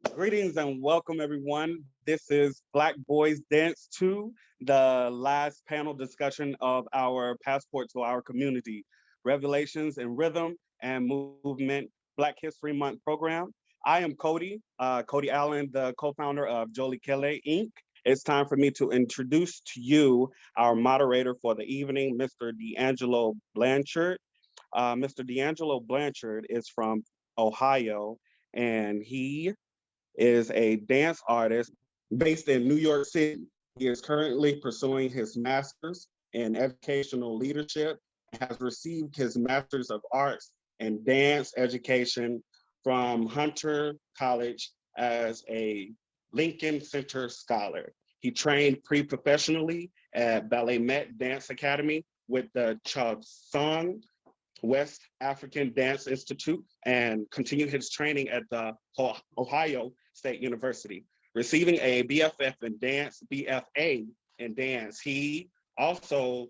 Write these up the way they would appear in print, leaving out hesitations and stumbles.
Greetings and welcome, everyone. This is Black Boys Dance 2, the last panel discussion of our Passport to Our Community, Revelations in Rhythm and Movement Black History Month program. I am Cody Allen, the co-founder of Djoli Inc. It's time for me to introduce to you our moderator for the evening, Mr. DeAngelo Blanchard. Mr. DeAngelo Blanchard is from Ohio, and he is a dance artist based in New York City. He is currently pursuing his master's in educational leadership and has received his master's of arts in dance education from Hunter College as a Lincoln Center scholar. He trained pre-professionally at Ballet Met Dance Academy with the Song West African Dance Institute and continued his training at the Ohio State University, receiving a BFF in dance, BFA in dance. He also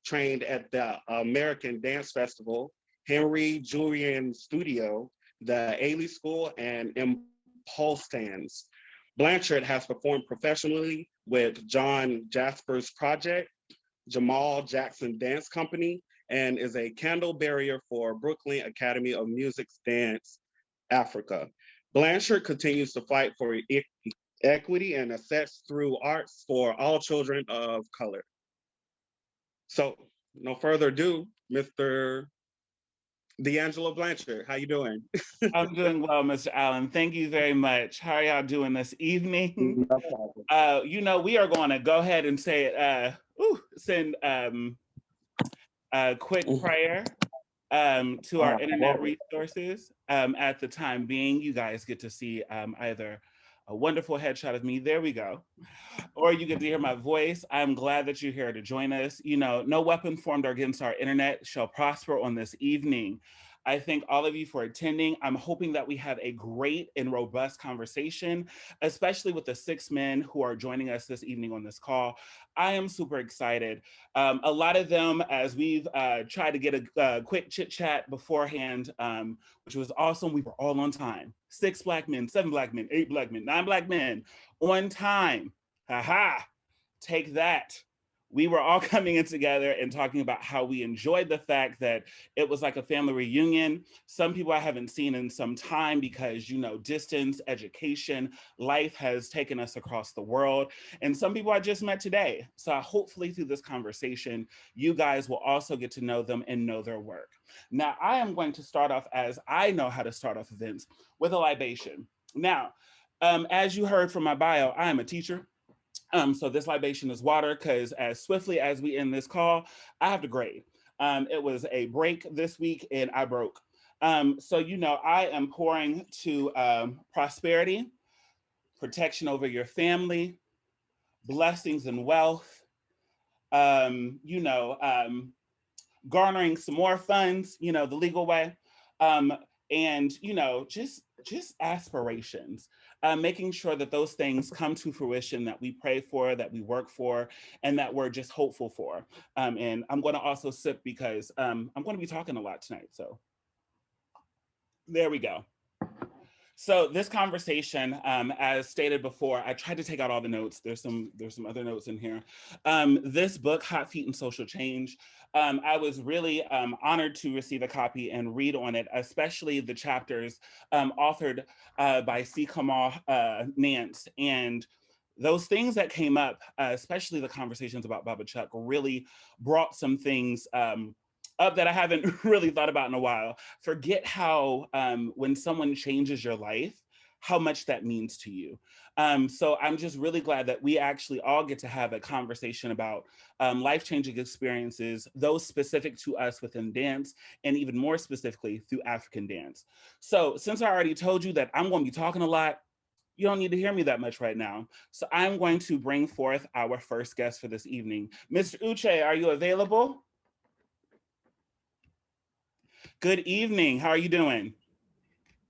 trained at the American Dance Festival, Henry Julian Studio, the Ailey School, and Impulse Dance. Blanchard has performed professionally with John Jasper's Project, Jamal Jackson Dance Company, and is a candle bearer for Brooklyn Academy of Music's Dance Africa. Blanchard continues to fight for equity and access through arts for all children of color. So, no further ado, Mr. DeAngelo Blanchard, how you doing? I'm doing well, Mr. Allen. Thank you very much. How are y'all doing this evening? No problem. We are going to go ahead and say send a quick prayer to our internet resources. At the time being, you guys get to see either a wonderful headshot of me. There we go. Or you get to hear my voice. I'm glad that you're here to join us. No weapon formed against our internet shall prosper on this evening. I thank all of you for attending. I'm hoping that we have a great and robust conversation, especially with the 6 men who are joining us this evening on this call. I am super excited. A lot of them, as we've tried to get a quick chit chat beforehand, which was awesome. We were all on time. 6 Black men, 7 Black men, 8 Black men, 9 Black men on time. Ha! Take that. We were all coming in together and talking about how we enjoyed the fact that it was like a family reunion. Some people I haven't seen in some time because, distance, education, life has taken us across the world. And some people I just met today. So hopefully through this conversation, you guys will also get to know them and know their work. Now, I am going to start off, as I know how to start off events, with a libation. Now, as you heard from my bio, I am a teacher. So this libation is water because as swiftly as we end this call, I have to grade. It was a break this week and I broke. I am pouring to prosperity, protection over your family, blessings and wealth, garnering some more funds, the legal way. And just aspirations, making sure that those things come to fruition, that we pray for, that we work for, and that we're just hopeful for. And I'm going to also sip because I'm going to be talking a lot tonight. So there we go. So this conversation, as stated before, I tried to take out all the notes. There's some other notes in here. This book, Hot Feet and Social Change, I was really honored to receive a copy and read on it, especially the chapters authored by C. Kamal Nance. And those things that came up, especially the conversations about Baba Chuck, really brought some things up that I haven't really thought about in a while. Forget how when someone changes your life, how much that means to you. So I'm just really glad that we actually all get to have a conversation about life-changing experiences, those specific to us within dance, and even more specifically through African dance. So since I already told you that I'm going to be talking a lot, you don't need to hear me that much right now. So I'm going to bring forth our first guest for this evening. Mr. Uche, are you available? Good evening. How are you doing?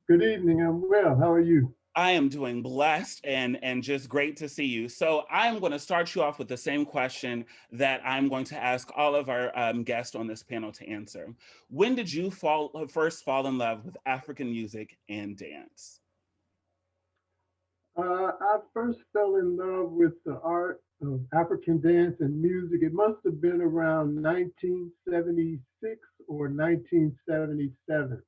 Good evening. I'm well. How are you? I am doing blessed and just great to see you. So I'm going to start you off with the same question that I'm going to ask all of our guests on this panel to answer. When did you first fall in love with African music and dance? I first fell in love with the art of African dance and music. It must have been around 1976 or 1977.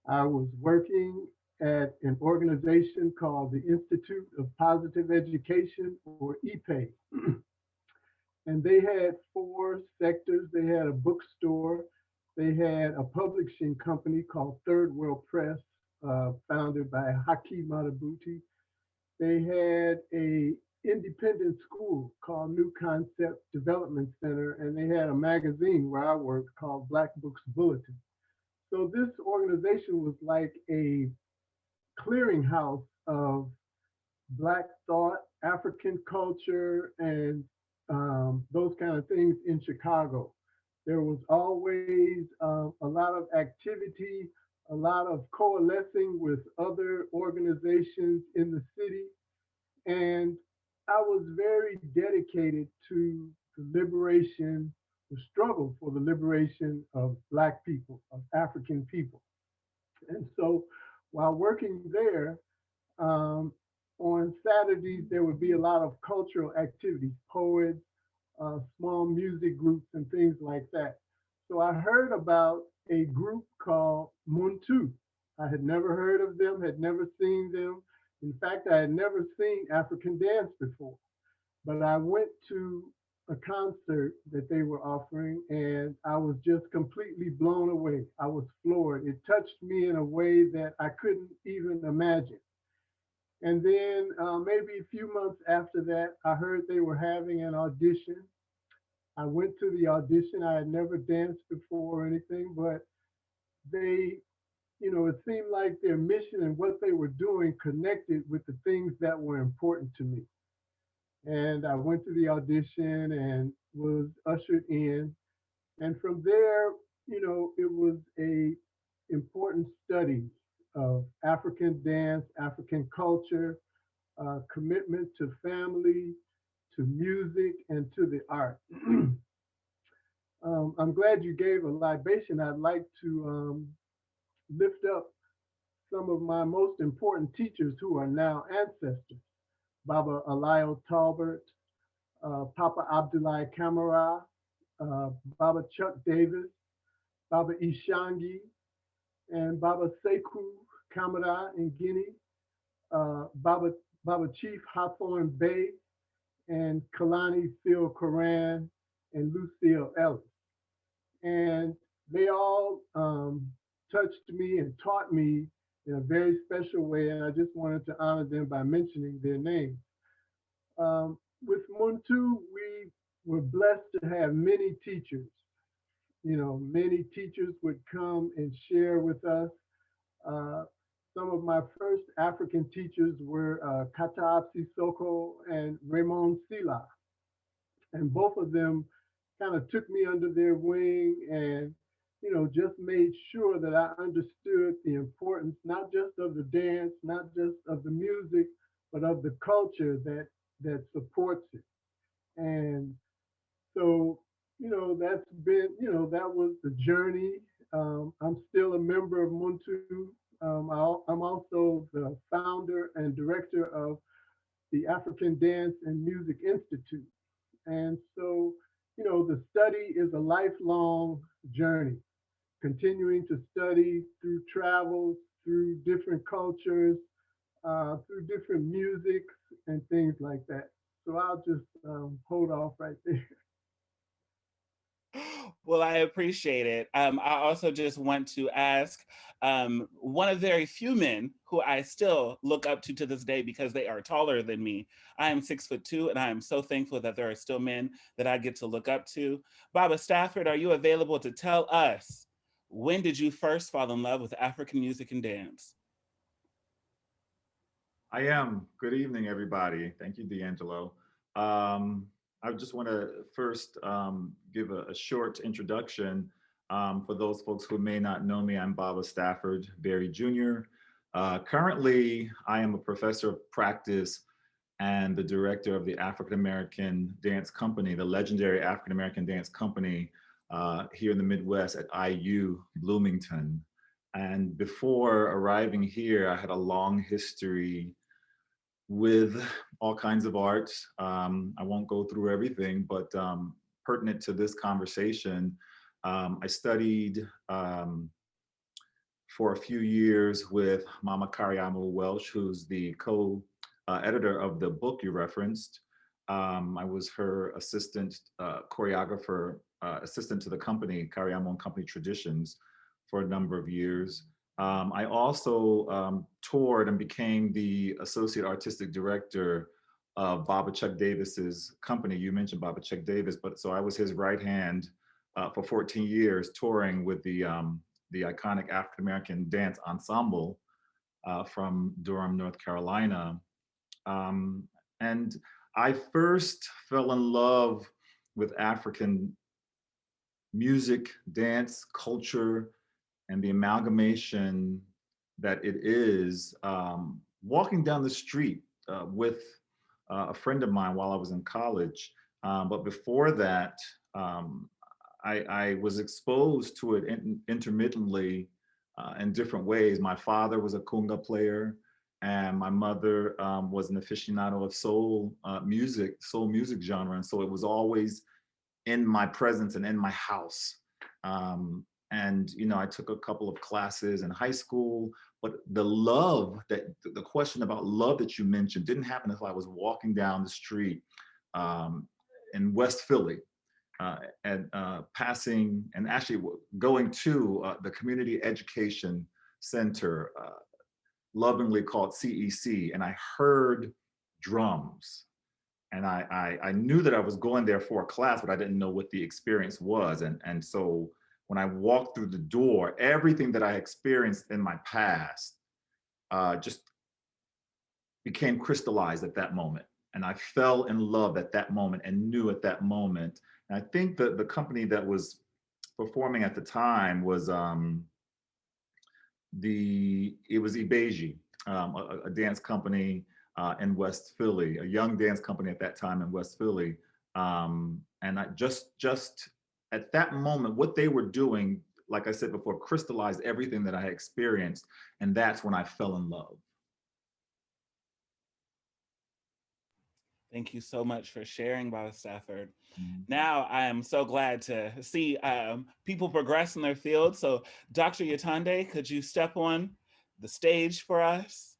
I was working at an organization called the Institute of Positive Education, or IPE. And they had four sectors. They had a bookstore. They had a publishing company called Third World Press, founded by Haki Matabuti. They had a independent school called New Concept Development Center, and they had a magazine where I worked called Black Books Bulletin. So this organization was like a clearinghouse of Black thought, African culture, and those kind of things in Chicago. There was always a lot of activity, a lot of coalescing with other organizations in the city. And I was very dedicated to the liberation, the struggle for the liberation of Black people, of African people. And so while working there, um, on Saturdays, there would be a lot of cultural activities, poets, small music groups, and things like that. So I heard about a group called Muntu. I had never heard of them, had never seen them. In fact, I had never seen African dance before. But I went to a concert that they were offering, and I was just completely blown away. I was floored. It touched me in a way that I couldn't even imagine. And then maybe a few months after that, I heard they were having an audition. I went to the audition. I had never danced before or anything, but they, it seemed like their mission and what they were doing connected with the things that were important to me. And I went to the audition and was ushered in. And from there, it was a important study of African dance, African culture, commitment to family, to music, and to the art. I'm glad you gave a libation. I'd like to lift up some of my most important teachers who are now ancestors. Baba Alayo Talbert, Papa Abdoulaye Kamara, Baba Chuck Davis, Baba Ishangi, and Baba Sekou Kamara in Guinea, Baba Chief Hawthorne Bay, and Kalani Phil Koran and Lucille Ellis. And they all touched me and taught me in a very special way. And I just wanted to honor them by mentioning their names. With Muntu, we were blessed to have many teachers. Many teachers would come and share with us. Uh, some of my first African teachers were Kata Sissoko and Raymond Sila. And both of them kind of took me under their wing and, just made sure that I understood the importance, not just of the dance, not just of the music, but of the culture that supports it. And so, that's been, that was the journey. I'm still a member of Muntu. I'm also the founder and director of the African Dance and Music Institute. And so, the study is a lifelong journey, continuing to study through travels, through different cultures, through different musics and things like that. So I'll just hold off right there. Well, I appreciate it. I also just want to ask one of very few men who I still look up to this day because they are taller than me. I am 6'2", and I am so thankful that there are still men that I get to look up to. Baba Stafford, are you available to tell us, when did you first fall in love with African music and dance? I am. Good evening, everybody. Thank you, DeAngelo. I just want to first give a short introduction for those folks who may not know me. I'm Baba Stafford Berry Jr. Currently, I am a professor of practice and the director of the African American Dance Company, the legendary African American Dance Company here in the Midwest at IU Bloomington. And before arriving here, I had a long history with all kinds of art. I won't go through everything, but pertinent to this conversation, I studied for a few years with Mama Kariamo Welsh, who's the co-editor of the book you referenced. I was her assistant choreographer, assistant to the company, Kariamo and Company Traditions, for a number of years. I also toured and became the associate artistic director of Baba Chuck Davis's company. You mentioned Baba Chuck Davis, but so I was his right hand for 14 years, touring with the iconic African American dance ensemble from Durham, North Carolina. And I first fell in love with African music, dance, culture, and the amalgamation that it is, walking down the street with a friend of mine while I was in college. But before that, I was exposed to it intermittently in different ways. My father was a conga player, and my mother was an aficionado of soul music genre. And so it was always in my presence and in my house. And you know, I took a couple of classes in high school, but the question about love that you mentioned didn't happen until I was walking down the street in West Philly, and passing and actually going to the Community Education Center, lovingly called CEC, and I heard drums. And I knew that I was going there for a class, but I didn't know what the experience was. And so when I walked through the door, everything that I experienced in my past just became crystallized at that moment. And I fell in love at that moment and knew at that moment. And I think that the company that was performing at the time was it was Ibeji, a dance company in West Philly, a young dance company at that time in West Philly. And I just at that moment, what they were doing, like I said before, crystallized everything that I had experienced. And that's when I fell in love. Thank you so much for sharing, Baba Stafford. Mhm. Now I am so glad to see people progress in their field. So Dr. Yatande, could you step on the stage for us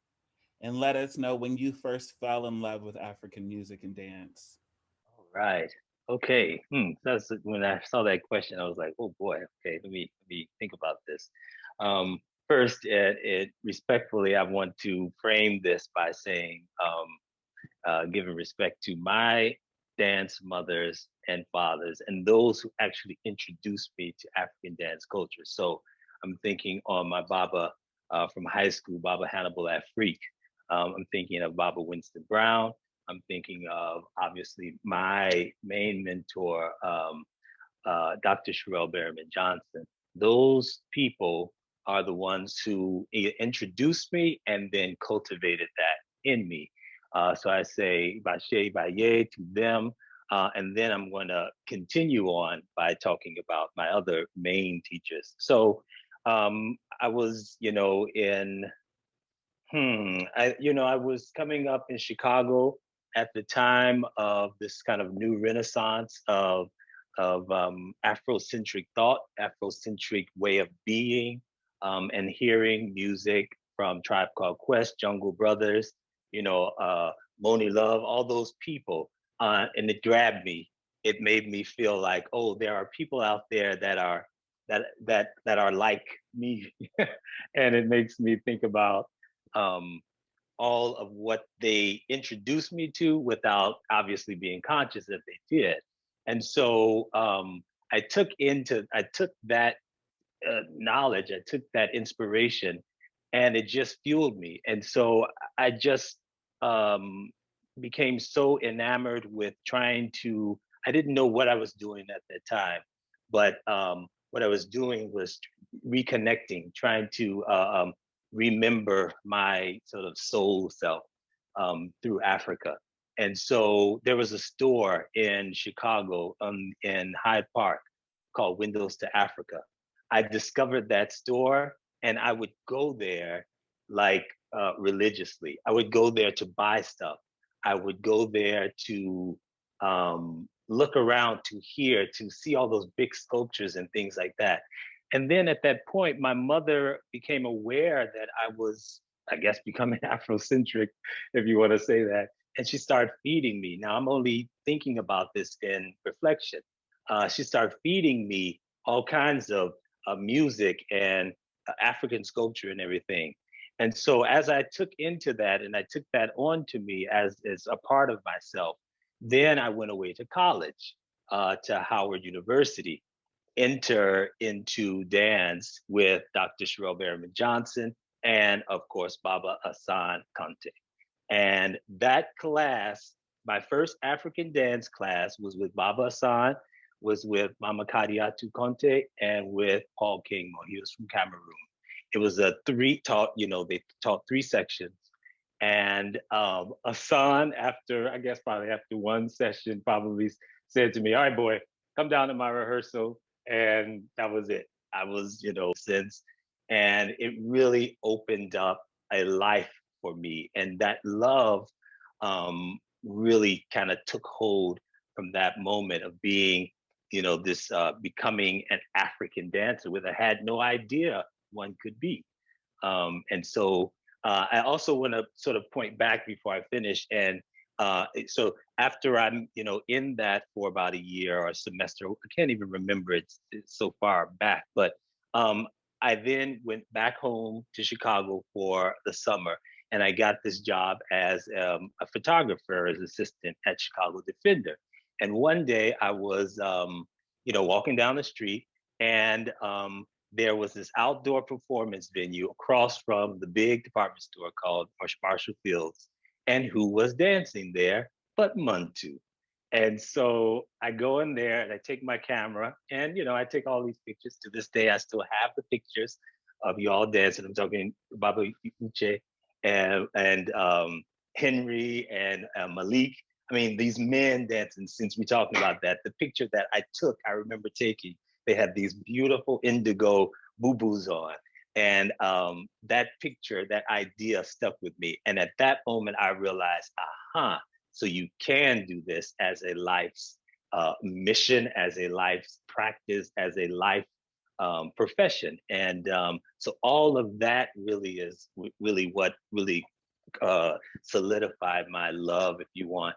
and let us know when you first fell in love with African music and dance? All right. Okay. That's when I saw that question, I was like, oh boy. Okay, let me think about this. First, it respectfully, I want to frame this by saying, giving respect to my dance mothers and fathers and those who actually introduced me to African dance culture. So I'm thinking on my Baba from high school, Baba Hannibal Afrique. I'm thinking of Baba Winston Brown. I'm thinking of obviously my main mentor, Dr. Sherelle Berryman Johnson. Those people are the ones who introduced me and then cultivated that in me. So I say Bache Baye to them. And then I'm going to continue on by talking about my other main teachers. So I was, I was coming up in Chicago at the time of this kind of new renaissance of Afrocentric thought, Afrocentric way of being, and hearing music from Tribe Called Quest, Jungle Brothers, Moni Love, all those people, and it grabbed me. It made me feel like, oh, there are people out there that are like me, and it makes me think about all of what they introduced me to without obviously being conscious that they did. And so I took that knowledge, I took that inspiration, and it just fueled me. And so I just became so enamored with I didn't know what I was doing at that time, but what I was doing was reconnecting, trying to remember my sort of soul self through Africa. And so there was a store in Chicago in Hyde Park called Windows to Africa. I discovered that store and I would go there like religiously. I would go there to buy stuff. I would go there to look around, to hear, to see all those big sculptures and things like that. And then at that point, my mother became aware that I was, I guess, becoming Afrocentric, if you want to say that. And she started feeding me. Now I'm only thinking about this in reflection. She started feeding me all kinds of music and African sculpture and everything. And so as I took into that and I took that on to me as a part of myself, then I went away to college, to Howard University, enter into dance with Dr. Sherelle Berryman Johnson and of course Baba Hassan Conte. And that class, my first African dance class was with Baba Hassan, was with Mama Kadiatu Conte, and with Paul Kingmo. He was from Cameroon. It was a they taught three sections. And Hassan, I guess probably after one session, probably said to me, all right, boy, come down to my rehearsal. And that was it. I was, since, and it really opened up a life for me. And that love really kind of took hold from that moment of being, this becoming an African dancer, with I had no idea one could be. And so I also want to sort of point back before I finish. And so after I'm, in that for about a year or a semester, I can't even remember it's so far back, but I then went back home to Chicago for the summer, and I got this job as a photographer, as assistant at Chicago Defender. And one day I was, walking down the street, and there was this outdoor performance venue across from the big department store called Marshall Fields. And who was dancing there but Muntu? And so I go in there and I take my camera, and I take all these pictures. To this day, I still have the pictures of you all dancing. I'm talking Baba Uche and Henry and Malik. I mean, these men dancing. Since we're talking about that, the picture that I took, I remember taking. They had these beautiful indigo boo-boos on. And that picture, that idea stuck with me. And at that moment, I realized, so you can do this as a life's mission, as a life's practice, as a life profession. And so all of that really is really what really solidified my love, if you want,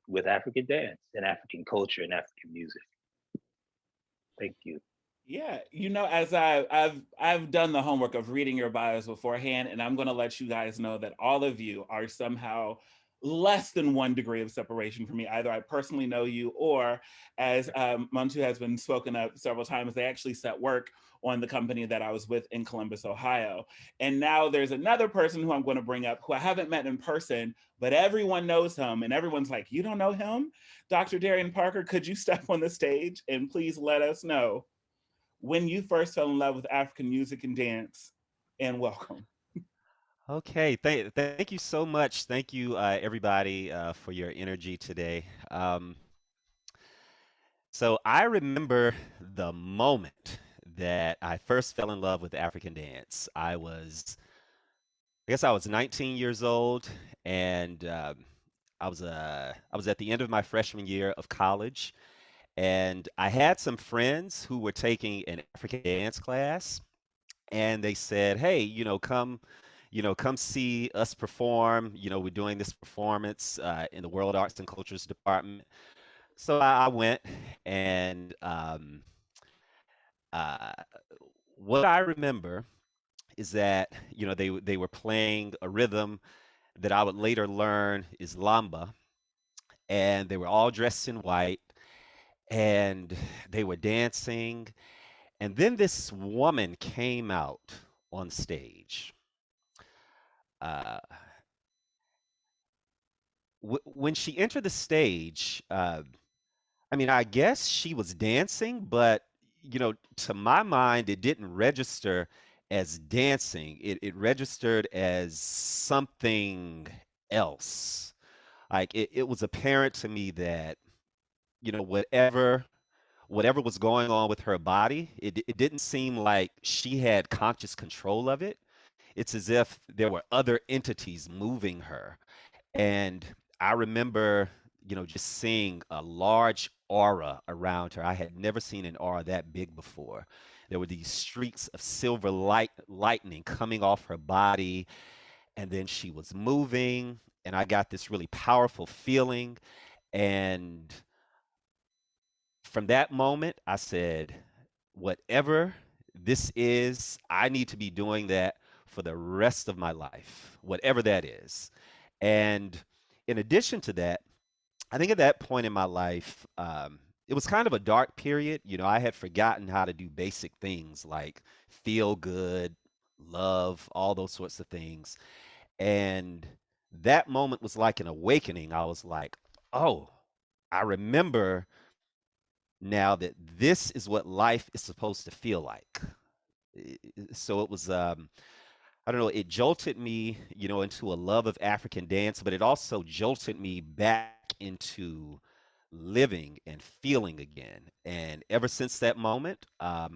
with African dance and African culture and African music. Thank you. Yeah, as I've done the homework of reading your bios beforehand, and I'm going to let you guys know that all of you are somehow less than 1 degree of separation from me. Either I personally know you, or as Muntu has been spoken of several times, they actually set work on the company that I was with in Columbus, Ohio. And now there's another person who I'm going to bring up who I haven't met in person, but everyone knows him, and everyone's like, you don't know him? Dr. Darian Parker, could you step on the stage and please let us know when you first fell in love with African music and dance, and welcome. Okay, thank you so much. Thank you, everybody, for your energy today. So I remember the moment that I first fell in love with African dance. I guess I was 19 years old, and I was at the end of my freshman year of college, and I had some friends who were taking an African dance class, and they said, "Hey, come see us perform. We're doing this performance in the World Arts and Cultures Department." So I went, and uh, what I remember is that they were playing a rhythm that I would later learn is lamba, and they were all dressed in white, and they were dancing, and then this woman came out on stage. Uh, when she entered the stage, I mean, I guess she was dancing, but to my mind, it didn't register as dancing. It registered as something else. Like it was apparent to me that, whatever was going on with her body, it didn't seem like she had conscious control of it. it's as if there were other entities moving her. And I remember, just seeing a large aura around her. I had never seen an aura that big before. There were these streaks of silver lightning coming off her body, and then she was moving, and I got this really powerful feeling. And from that moment, I said, whatever this is, I need to be doing that for the rest of my life, whatever that is. And in addition to that, I think at that point in my life, it was kind of a dark period. I had forgotten how to do basic things like feel good, love, all those sorts of things. And that moment was like an awakening. I was like, oh, I remember now that this is what life is supposed to feel like. So it was, I don't know, it jolted me, into a love of African dance, but it also jolted me back into living and feeling again. And ever since that moment, I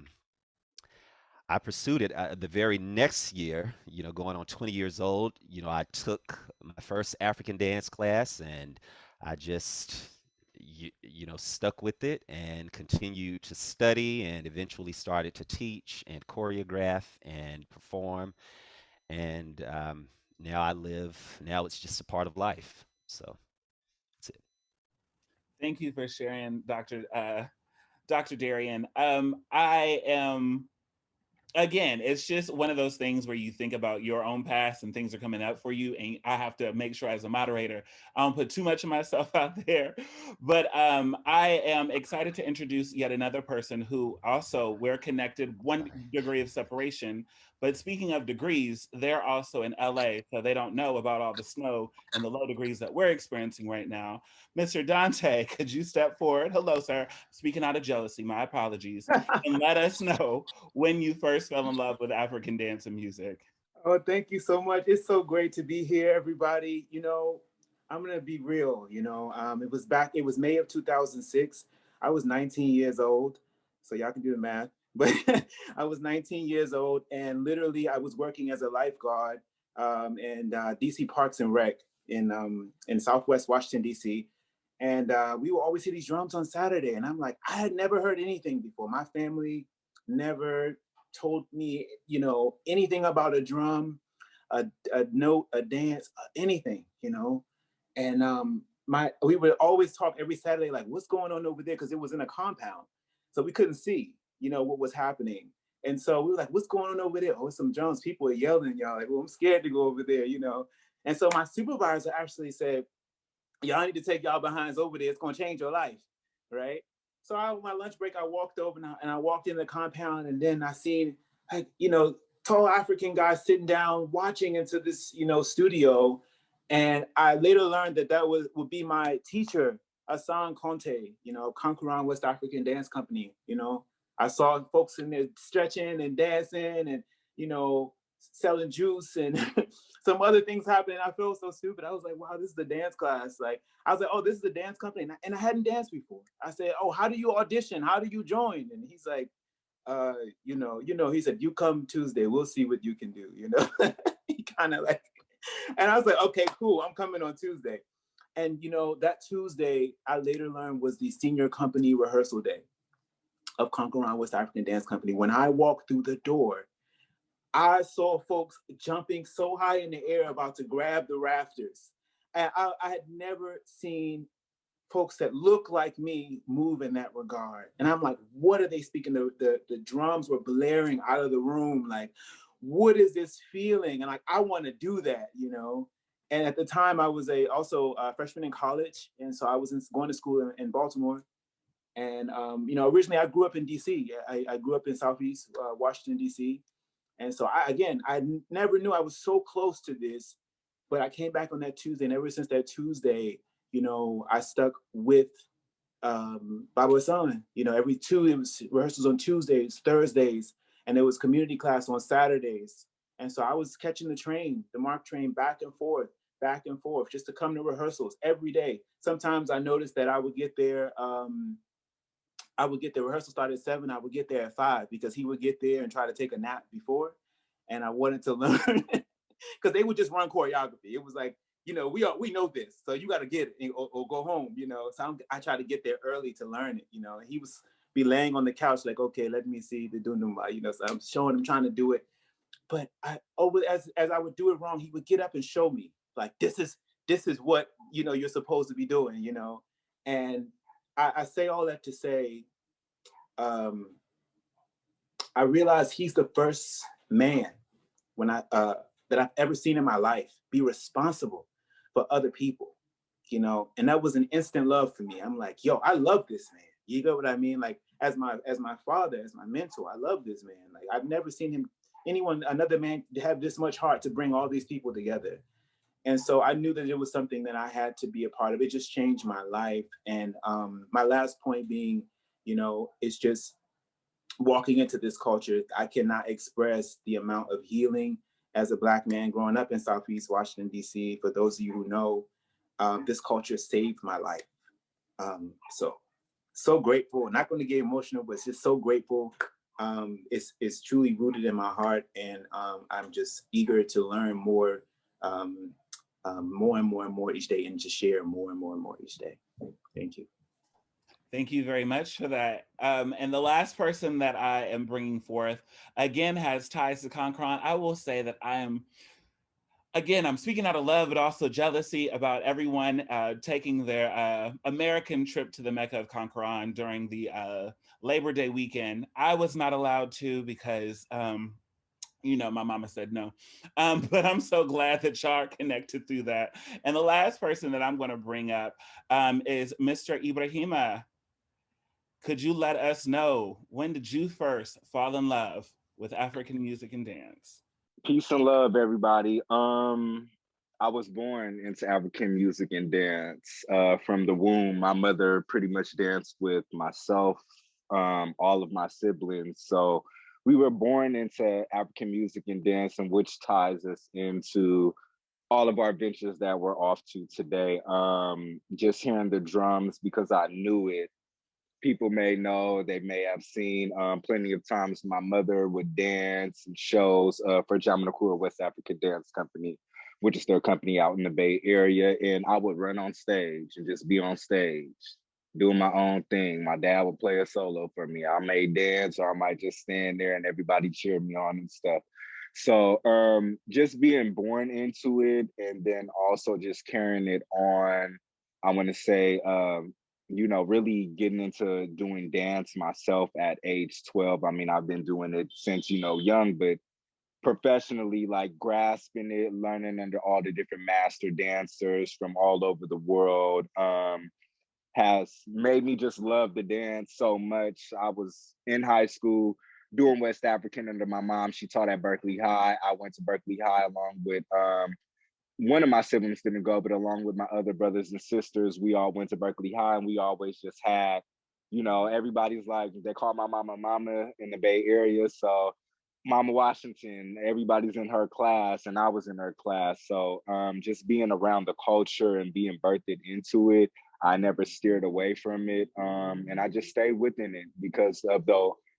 pursued it. The very next year, going on 20 years old, I took my first African dance class, and I just, stuck with it and continued to study and eventually started to teach and choreograph and perform. And now now it's just a part of life. So that's it. Thank you for sharing, Dr. Darian. I am, again, it's just one of those things where you think about your own past and things are coming up for you, and I have to make sure as a moderator I don't put too much of myself out there. But I am excited to introduce yet another person who also, we're connected 1 degree of separation, but speaking of degrees, they're also in LA, so they don't know about all the snow and the low degrees that we're experiencing right now. Mr. Dante, could you step forward? Hello, sir. Speaking out of jealousy, my apologies. And let us know when you first fell in love with African dance and music. Oh, thank you so much. It's so great to be here, everybody. I'm gonna be real. It was May of 2006. I was 19 years old, so y'all can do the math. But I was 19 years old, and literally I was working as a lifeguard in DC Parks and Rec in Southwest Washington, DC. And we would always hear these drums on Saturday, and I'm like, I had never heard anything before. My family never told me, anything about a drum, a note, a dance, anything. And we would always talk every Saturday, like, what's going on over there? Because it was in a compound. So we couldn't see, what was happening. And so we were like, what's going on over there? Oh, it's some drums. People are yelling, y'all. Like, well, I'm scared to go over there. And so my supervisor actually said, y'all need to take y'all behinds over there. It's going to change your life, right? So on my lunch break, I walked over and I walked in the compound, and then I seen, like, tall African guys sitting down watching into this, studio. And I later learned that would be my teacher, Asan Conte, Conquerant West African Dance Company. I saw folks in there stretching and dancing and, selling juice and some other things happening. I felt so stupid. I was like, wow, this is the dance class. Like, I was like, oh, this is the dance company. And I hadn't danced before. I said, oh, how do you audition? How do you join? And he's like, he said, you come Tuesday, we'll see what you can do, He kind of like, and I was like, okay, cool, I'm coming on Tuesday. And, that Tuesday, I later learned was the senior company rehearsal day of Conquerant West African Dance Company. When I walked through the door, I saw folks jumping so high in the air about to grab the rafters. And I had never seen folks that look like me move in that regard. And I'm like, what are they speaking? The drums were blaring out of the room. Like, what is this feeling? And like, I want to do that, And at the time I was also a freshman in college. And so I was going to school in Baltimore. And, originally I grew up in DC. I grew up in Southeast Washington, DC. And so I never knew I was so close to this, but I came back on that Tuesday. And ever since that Tuesday, I stuck with Baba Hassan. It was rehearsals on Tuesdays, Thursdays, and it was community class on Saturdays. And so I was catching the MARC train back and forth, just to come to rehearsals every day. Sometimes I noticed that I would get there, rehearsal started at 7, I would get there at 5 because he would get there and try to take a nap before. and I wanted to learn because they would just run choreography. It was like, you know, we know this, so you got to get it or go home, you know. So I try to get there early to learn it, you know. And he was be laying on the couch like, okay, let me see the Dunumba, you know. So I'm showing him, trying to do it, but as I would do it wrong, he would get up and show me like, this is what, you know, you're supposed to be doing, you know. And I say all that to say, I realized he's the first man that I've ever seen in my life be responsible for other people, you know. And that was an instant love for me. I'm like, yo, I love this man. You know what I mean? Like, as my father, as my mentor, I love this man. Like, I've never seen another man have this much heart to bring all these people together. And so I knew that it was something that I had to be a part of. It just changed my life. And my last point being, you know, it's just walking into this culture, I cannot express the amount of healing as a Black man growing up in Southeast Washington, D.C. For those of you who know, this culture saved my life. So grateful. Not going to get emotional, but it's just so grateful. It's truly rooted in my heart, and I'm just eager to learn more and more each day, and to share more and more each day. Thank you. Thank you very much for that. And the last person that I am bringing forth, again, has ties to Concron. I will say that I'm speaking out of love, but also jealousy about everyone taking their American trip to the Mecca of Concron during the Labor Day weekend. I was not allowed to because you know, my mama said no. But I'm so glad that y'all are connected through that. And the last person that I'm going to bring up is Mr. Ibrahima. Could you let us know, when did you first fall in love with African music and dance? Peace and love, everybody. I was born into African music and dance from the womb. My mother pretty much danced with myself, all of my siblings. So we were born into African music and dance, and which ties us into all of our ventures that we're off to today. Just hearing the drums, because I knew it. People may know, they may have seen plenty of times my mother would dance in shows for Jamanakura West Africa Dance Company, which is their company out in the Bay Area. And I would run on stage and just be on stage, doing my own thing. My dad would play a solo for me. I may dance, or I might just stand there and everybody cheer me on and stuff. So just being born into it, and then also just carrying it on, I want to say, you know, really getting into doing dance myself at age 12. I mean, I've been doing it since, you know, young, but professionally, like grasping it, learning under all the different master dancers from all over the world, has made me just love the dance so much. I was in high school doing West African under my mom. She taught at Berkeley High. I went to Berkeley High along with one of my siblings didn't go, but along with my other brothers and sisters, we all went to Berkeley High, and we always just had, you know, everybody's like, they call my mama in the Bay Area. So Mama Washington, everybody's in her class, and I was in her class. So just being around the culture and being birthed into it, I never steered away from it. And I just stayed within it because of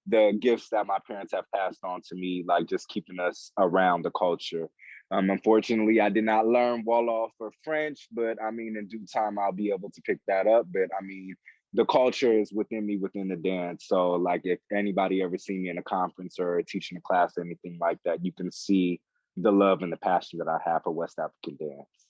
the gifts that my parents have passed on to me, like just keeping us around the culture. Unfortunately, I did not learn Wolof or French, but I mean, in due time, I'll be able to pick that up. But I mean, the culture is within me, within the dance. So like, if anybody ever see me in a conference or teaching a class or anything like that, you can see the love and the passion that I have for West African dance.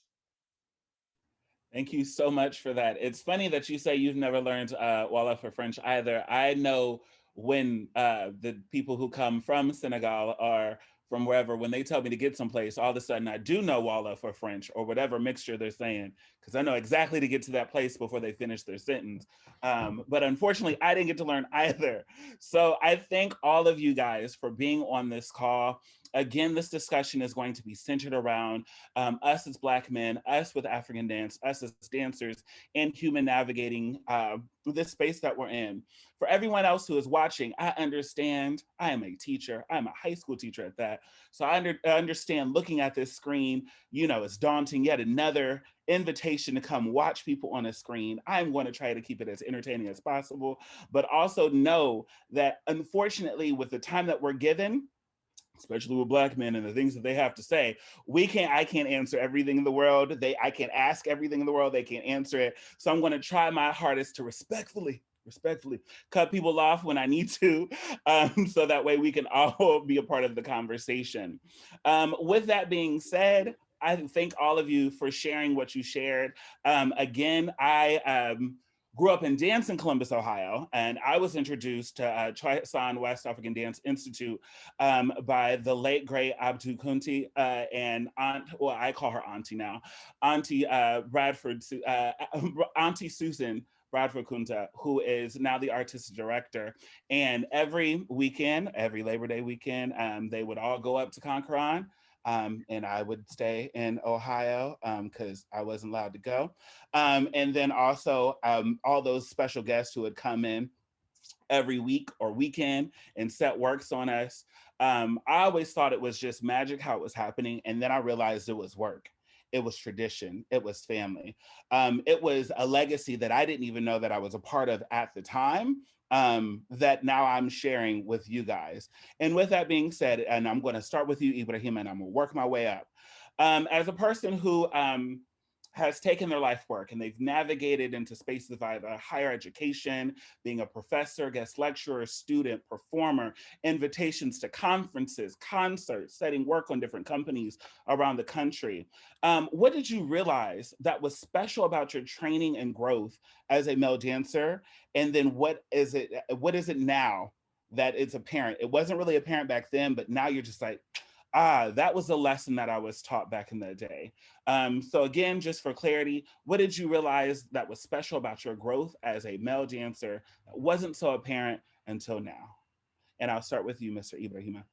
Thank you so much for that. It's funny that you say you've never learned Wolof or French either. I know when the people who come from Senegal or from wherever, when they tell me to get someplace, all of a sudden I do know Wolof or French or whatever mixture they're saying, because I know exactly to get to that place before they finish their sentence. But unfortunately, I didn't get to learn either. So I thank all of you guys for being on this call. Again, this discussion is going to be centered around us as Black men, us with African dance, us as dancers, and human navigating this space that we're in. For everyone else who is watching, I understand. I am a teacher. I'm a high school teacher at that. So I understand looking at this screen, you know, it's daunting. Yet another invitation to come watch people on a screen. I'm going to try to keep it as entertaining as possible, but also know that unfortunately with the time that we're given, especially with Black men and the things that they have to say. I can't answer everything in the world. I can't ask everything in the world. They can't answer it. So I'm going to try my hardest to respectfully cut people off when I need to, so that way we can all be a part of the conversation. With that being said, I thank all of you for sharing what you shared. Again, I grew up in dance in Columbus, Ohio, and I was introduced to Trisan West African Dance Institute by the late, great Abdu Kunti and I call her Auntie now, Auntie Auntie Susan Bradford Kunta, who is now the artistic director. And every weekend, every Labor Day weekend, they would all go up to Conqueron, and I would stay in Ohio because I wasn't allowed to go. And then also all those special guests who would come in every week or weekend and set works on us. I always thought it was just magic how it was happening. And then I realized it was work. It was tradition. It was family. It was a legacy that I didn't even know that I was a part of at the time, that now I'm sharing with you guys. And with that being said, and I'm going to start with you, Ibrahim, and I'm going to work my way up. As a person who has taken their life work and they've navigated into spaces of either higher education, being a professor, guest lecturer, student, performer, invitations to conferences, concerts, setting work on different companies around the country. What did you realize that was special about your training and growth as a male dancer? And then what is it now that it's apparent? It wasn't really apparent back then, but now you're just like, that was the lesson that I was taught back in the day. So again, just for clarity, what did you realize that was special about your growth as a male dancer that wasn't so apparent until now? And I'll start with you, Mr. Ibrahima.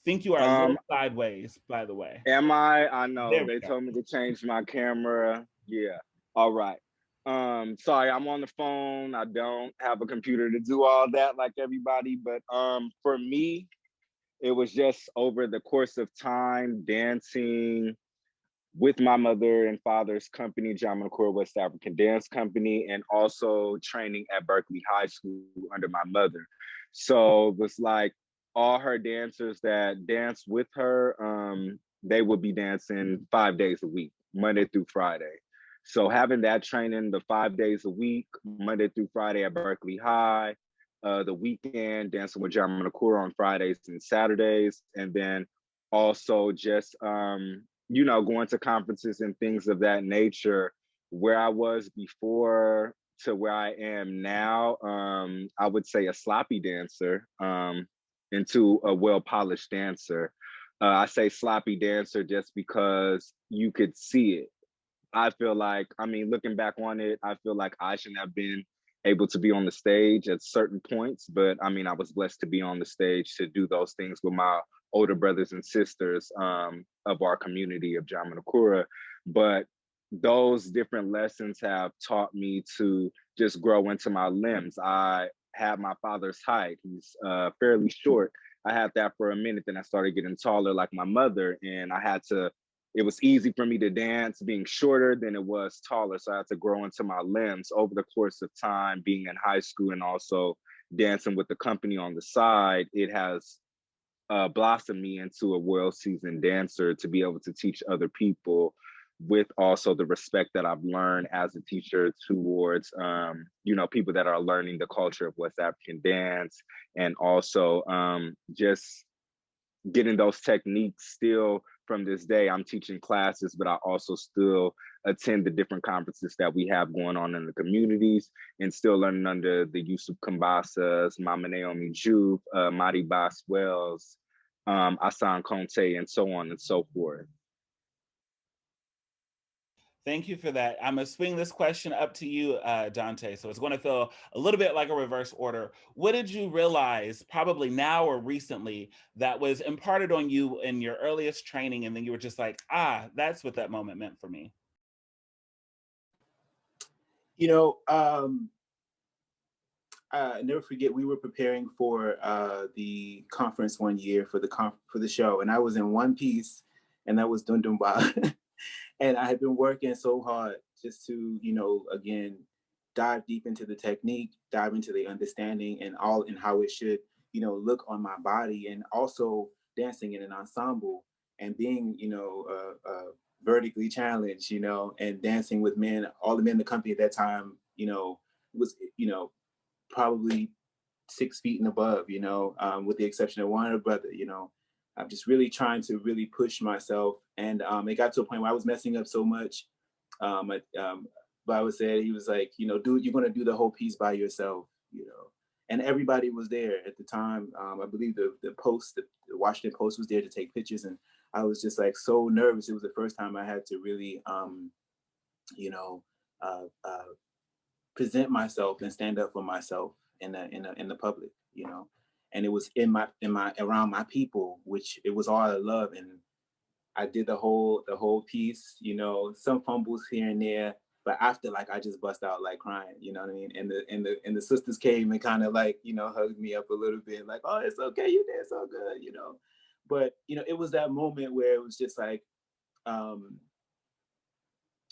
Think you are a little sideways, by the way. Am I? I know. There we They go. told me to change my camera. Yeah. All right. Sorry, I'm on the phone. I don't have a computer to do all that like everybody. But for me, it was just over the course of time dancing with my mother and father's company, Djoli West African Dance Company, and also training at Berkeley High School under my mother. So it was like all her dancers that danced with her, they would be dancing 5 days a week, Monday through Friday. So having that training the 5 days a week, Monday through Friday at Berkeley High, the weekend dancing with Djoli on Fridays and Saturdays, and then also just going to conferences and things of that nature. Where I was before to where I am now, I would say a sloppy dancer into a well-polished dancer. I say sloppy dancer just because you could see it. I feel like, looking back on it, I feel like I shouldn't have been able to be on the stage at certain points, but I was blessed to be on the stage to do those things with my older brothers and sisters of our community of Djoli. But those different lessons have taught me to just grow into my limbs. I had my father's height. He's fairly short. I had that for a minute, then I started getting taller like my mother, and it was easy for me to dance being shorter than it was taller. So I had to grow into my limbs over the course of time, being in high school and also dancing with the company on the side. It has blossomed me into a well-seasoned dancer to be able to teach other people with also the respect that I've learned as a teacher towards, people that are learning the culture of West African dance, and also just getting those techniques still. From this day, I'm teaching classes, but I also still attend the different conferences that we have going on in the communities, and still learning under the Yusuf Kambasas, Mama Naomi Juve, Madi Bass Wells, Asan Conte, and so on and so forth. Thank you for that. I'm going to swing this question up to you, Dante. So it's going to feel a little bit like a reverse order. What did you realize, probably now or recently, that was imparted on you in your earliest training, and then you were just like, that's what that moment meant for me? I never forget, we were preparing for the conference one year for the show, and I was in one piece, and that was Dun Dun Ba. And I had been working so hard just to, again, dive deep into the technique, dive into the understanding and how it should you know, look on my body, and also dancing in an ensemble and being, you know, vertically challenged, you know, and dancing with men, all the men in the company at that time, you know, was, you know, probably 6 feet and above, you know, with the exception of one other brother, you know. I'm just really trying to really push myself. And it got to a point where I was messing up so much. Bible said, he was like, you know, dude, you're going to do the whole piece by yourself, you know. And everybody was there at the time. I believe the Washington Post was there to take pictures. And I was just like so nervous. It was the first time I had to really, you know, present myself and stand up for myself in the public, you know. And it was in my around my people, which it was all out of love. And I did the whole piece, you know, some fumbles here and there, but after, like, I just bust out like crying, you know what I mean? And the sisters came and kind of like, you know, hugged me up a little bit, like, oh, it's okay, you did so good, you know. But, you know, it was that moment where it was just like,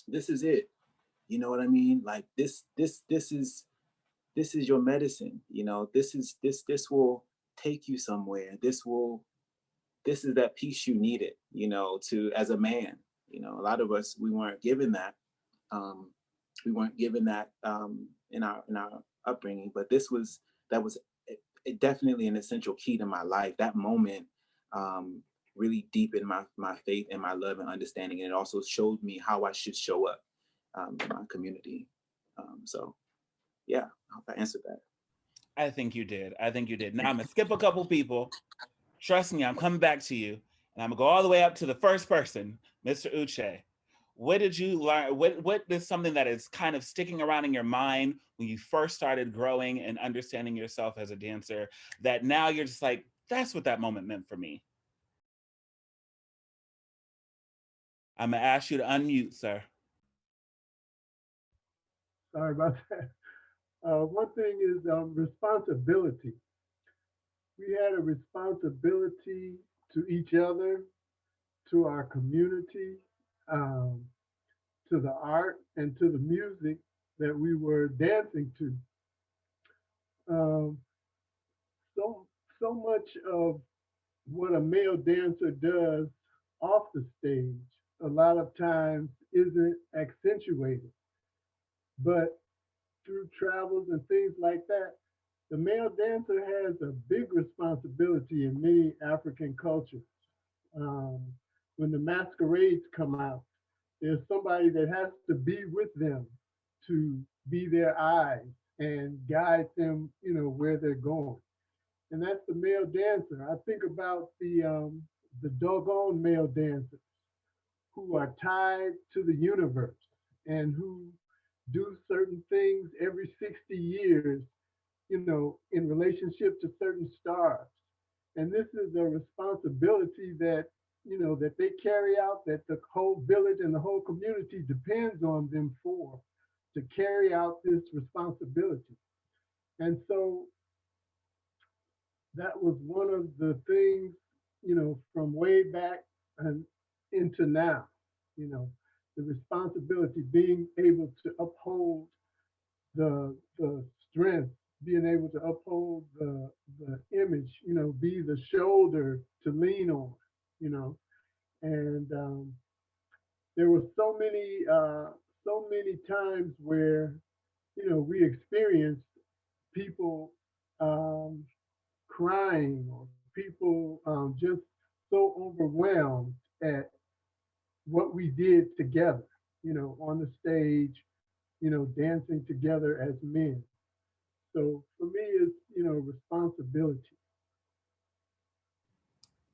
this is it. You know what I mean? Like this is your medicine, you know. This will take you somewhere. This is that piece you needed, you know, to, as a man. You know, a lot of us, we weren't given that. We weren't given that in our upbringing, but that was definitely an essential key to my life. That moment really deepened my faith and my love and understanding, and it also showed me how I should show up in my community. So yeah, I hope I answered that. I think you did. I think you did. Now I'm gonna skip a couple people. Trust me, I'm coming back to you, and I'm gonna go all the way up to the first person, Mr. Uche. What did you learn? What is something that is kind of sticking around in your mind when you first started growing and understanding yourself as a dancer, that now you're just like, that's what that moment meant for me? I'm gonna ask you to unmute, sir. Sorry about that. One thing is responsibility. We had a responsibility to each other, to our community, um, to the art, and to the music that we were dancing to. Um, so so much of what a male dancer does off the stage a lot of times isn't accentuated, but through travels and things like that, the male dancer has a big responsibility in many African cultures. Um, when the masquerades come out, there's somebody that has to be with them to be their eyes and guide them, you know, where they're going. And that's the male dancer. I think about the doggone male dancers who are tied to the universe and who do certain things every 60 years, you know, in relationship to certain stars. And this is a responsibility that, you know, that they carry out, that the whole village and the whole community depends on them for, to carry out this responsibility. And so that was one of the things, you know, from way back and into now, you know, the responsibility, being able to uphold the strength, being able to uphold the image, you know, be the shoulder to lean on, you know. And there were so many times where, you know, we experienced people crying, or people just so overwhelmed at what we did together, you know, on the stage, you know, dancing together as men. So for me, it's, you know, responsibility.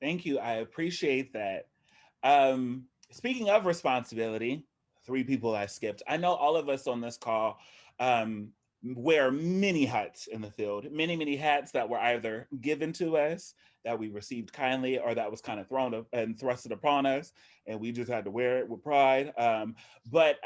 Thank you. I appreciate that. Speaking of responsibility, 3 people I skipped. I know all of us on this call wear many hats in the field, many hats that were either given to us, that we received kindly, or that was kind of thrown up and thrusted upon us, and we just had to wear it with pride. But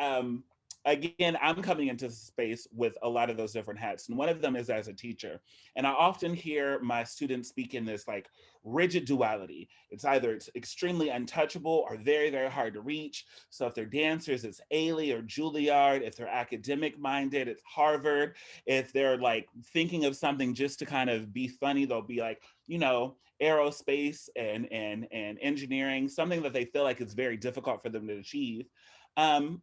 again, I'm coming into the space with a lot of those different hats. And one of them is as a teacher. And I often hear my students speak in this like rigid duality. It's either it's extremely untouchable or very, very hard to reach. So if they're dancers, it's Ailey or Juilliard. If they're academic minded, it's Harvard. If they're like thinking of something just to kind of be funny, they'll be like, you know, aerospace and engineering, something that they feel like is very difficult for them to achieve.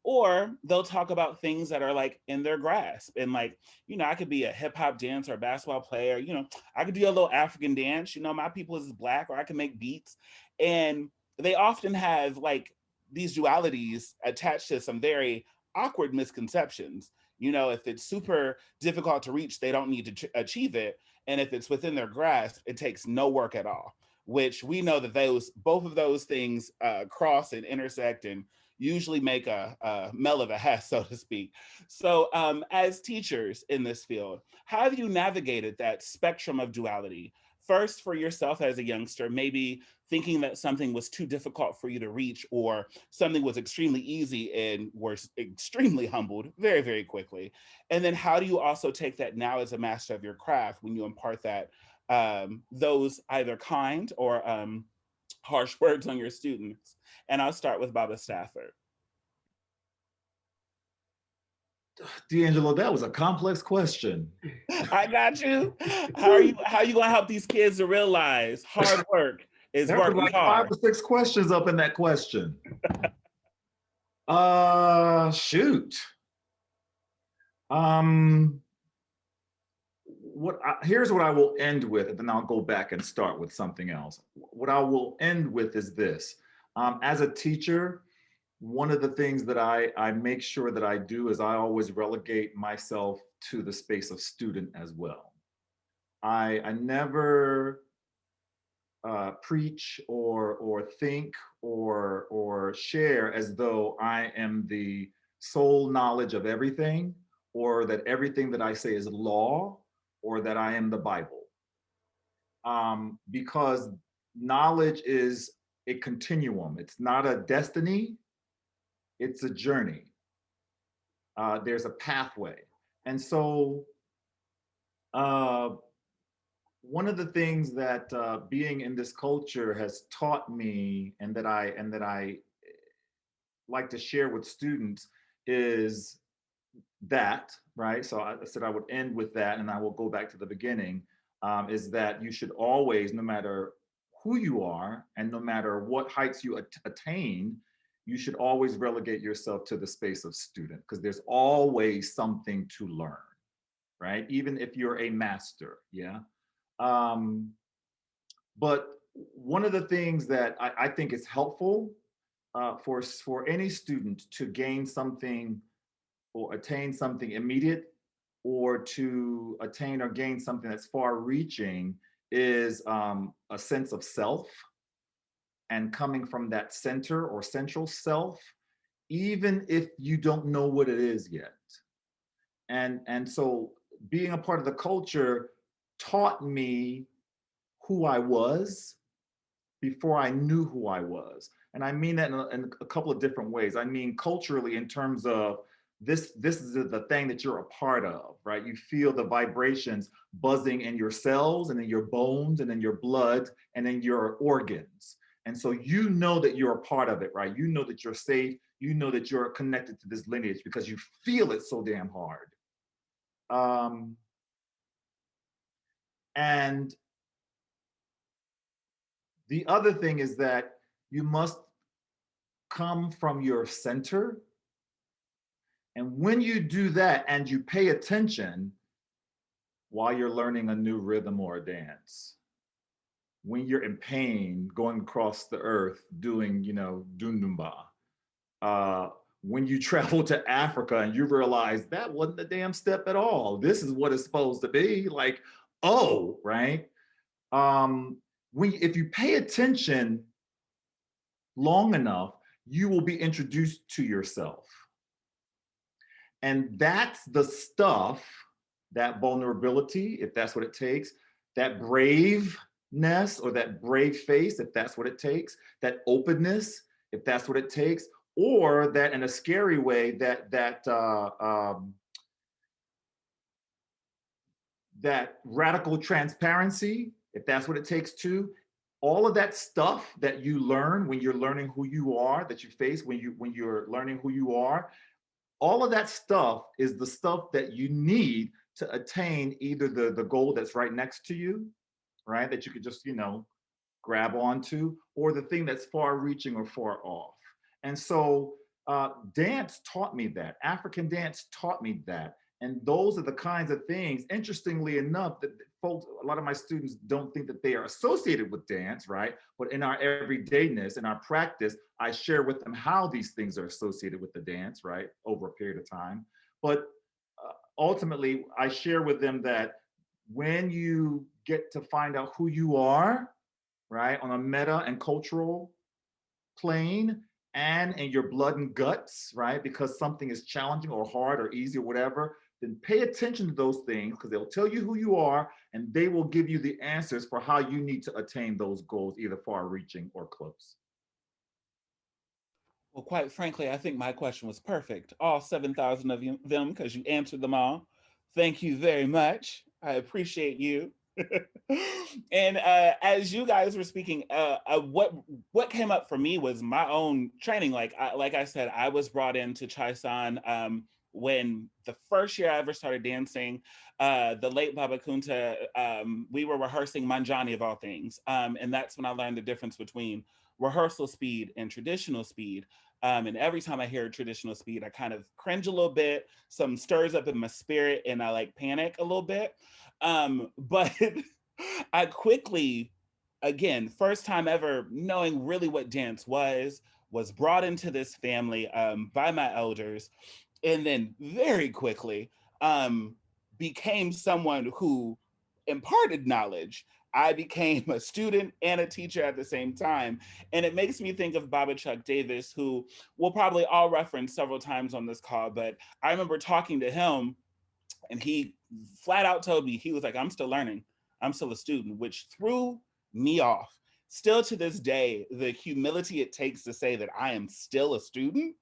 Or they'll talk about things that are like in their grasp. And like, you know, I could be a hip hop dancer, a basketball player, you know, I could do a little African dance, you know, my people is black, or I can make beats. And they often have like these dualities attached to some very awkward misconceptions. You know, if it's super difficult to reach, they don't need to achieve it. And if it's within their grasp, it takes no work at all, which we know that both of those things cross and intersect and usually make a mell of a hess, so to speak. So as teachers in this field, how have you navigated that spectrum of duality? First, for yourself as a youngster, maybe thinking that something was too difficult for you to reach, or something was extremely easy and were extremely humbled very, very quickly. And then how do you also take that now as a master of your craft when you impart that those either kind or harsh words on your students? And I'll start with Baba Stafford. DeAngelo, that was a complex question. I got you. How are you gonna help these kids to realize hard work is There were working like hard? 5 or 6 questions up in that question. Shoot. Here's what I will end with, and then I'll go back and start with something else. What I will end with is this. As a teacher, one of the things that I make sure that I do is I always relegate myself to the space of student as well. I never preach or think or share as though I am the sole knowledge of everything, or that everything that I say is law, or that I am the Bible. Because knowledge is a continuum. It's not a destiny, it's a journey. There's a pathway. And so one of the things that being in this culture has taught me, and that I like to share with students, is that, right? So I said I would end with that, and I will go back to the beginning, is that you should always, no matter who you are and no matter what heights you attain, you should always relegate yourself to the space of student, because there's always something to learn, right? Even if you're a master, yeah? But one of the things that I think is helpful for any student to gain something or attain something immediate, or to attain or gain something that's far reaching, is a sense of self, and coming from that center or central self, even if you don't know what it is yet. And so being a part of the culture taught me who I was before I knew who I was. And I mean that in a couple of different ways. I mean culturally, in terms of this is the thing that you're a part of, right? You feel the vibrations buzzing in your cells and in your bones and in your blood and in your organs. And so you know that you're a part of it, right? You know that you're safe. You know that you're connected to this lineage because you feel it so damn hard. And the other thing is that you must come from your center. And when you do that and you pay attention while you're learning a new rhythm or a dance, when you're in pain, going across the earth, doing, dundumba, when you travel to Africa and you realize that wasn't a damn step at all. This is what it's supposed to be. Like, oh, right? If you pay attention long enough, you will be introduced to yourself. And that's the stuff, that vulnerability, if that's what it takes, that braveness or that brave face, if that's what it takes, that openness, if that's what it takes, or that in a scary way, that radical transparency, if that's what it takes to, all of that stuff that you learn when you're learning who you are, that you face when you're learning who you are, all of that stuff is the stuff that you need to attain either the goal that's right next to you, right? That you could just, grab onto, or the thing that's far reaching or far off. And so dance taught me that. African dance taught me that. And those are the kinds of things, interestingly enough, that folks, a lot of my students don't think that they are associated with dance, right? But in our everydayness, in our practice, I share with them how these things are associated with the dance, right? Over a period of time. But ultimately, I share with them that when you get to find out who you are, right, on a meta and cultural plane, and in your blood and guts, right, because something is challenging or hard or easy or whatever, then pay attention to those things, because they'll tell you who you are, and they will give you the answers for how you need to attain those goals, either far reaching or close. Well, quite frankly, I think my question was perfect. All 7,000 of them, because you answered them all. Thank you very much. I appreciate you. And as you guys were speaking, what came up for me was my own training. Like I said, I was brought into Chai-san when the first year I ever started dancing. The late Baba Kunta, we were rehearsing Manjani of all things, and that's when I learned the difference between rehearsal speed and traditional speed. And every time I hear traditional speed, I kind of cringe a little bit, some stirs up in my spirit, and I like panic a little bit. But I quickly, again, first time ever knowing really what dance was brought into this family by my elders, and then very quickly became someone who imparted knowledge. I became a student and a teacher at the same time. And it makes me think of Baba Chuck Davis, who we'll probably all reference several times on this call, but I remember talking to him and he flat out told me, he was like, I'm still learning. I'm still a student, which threw me off. Still to this day, the humility it takes to say that I am still a student,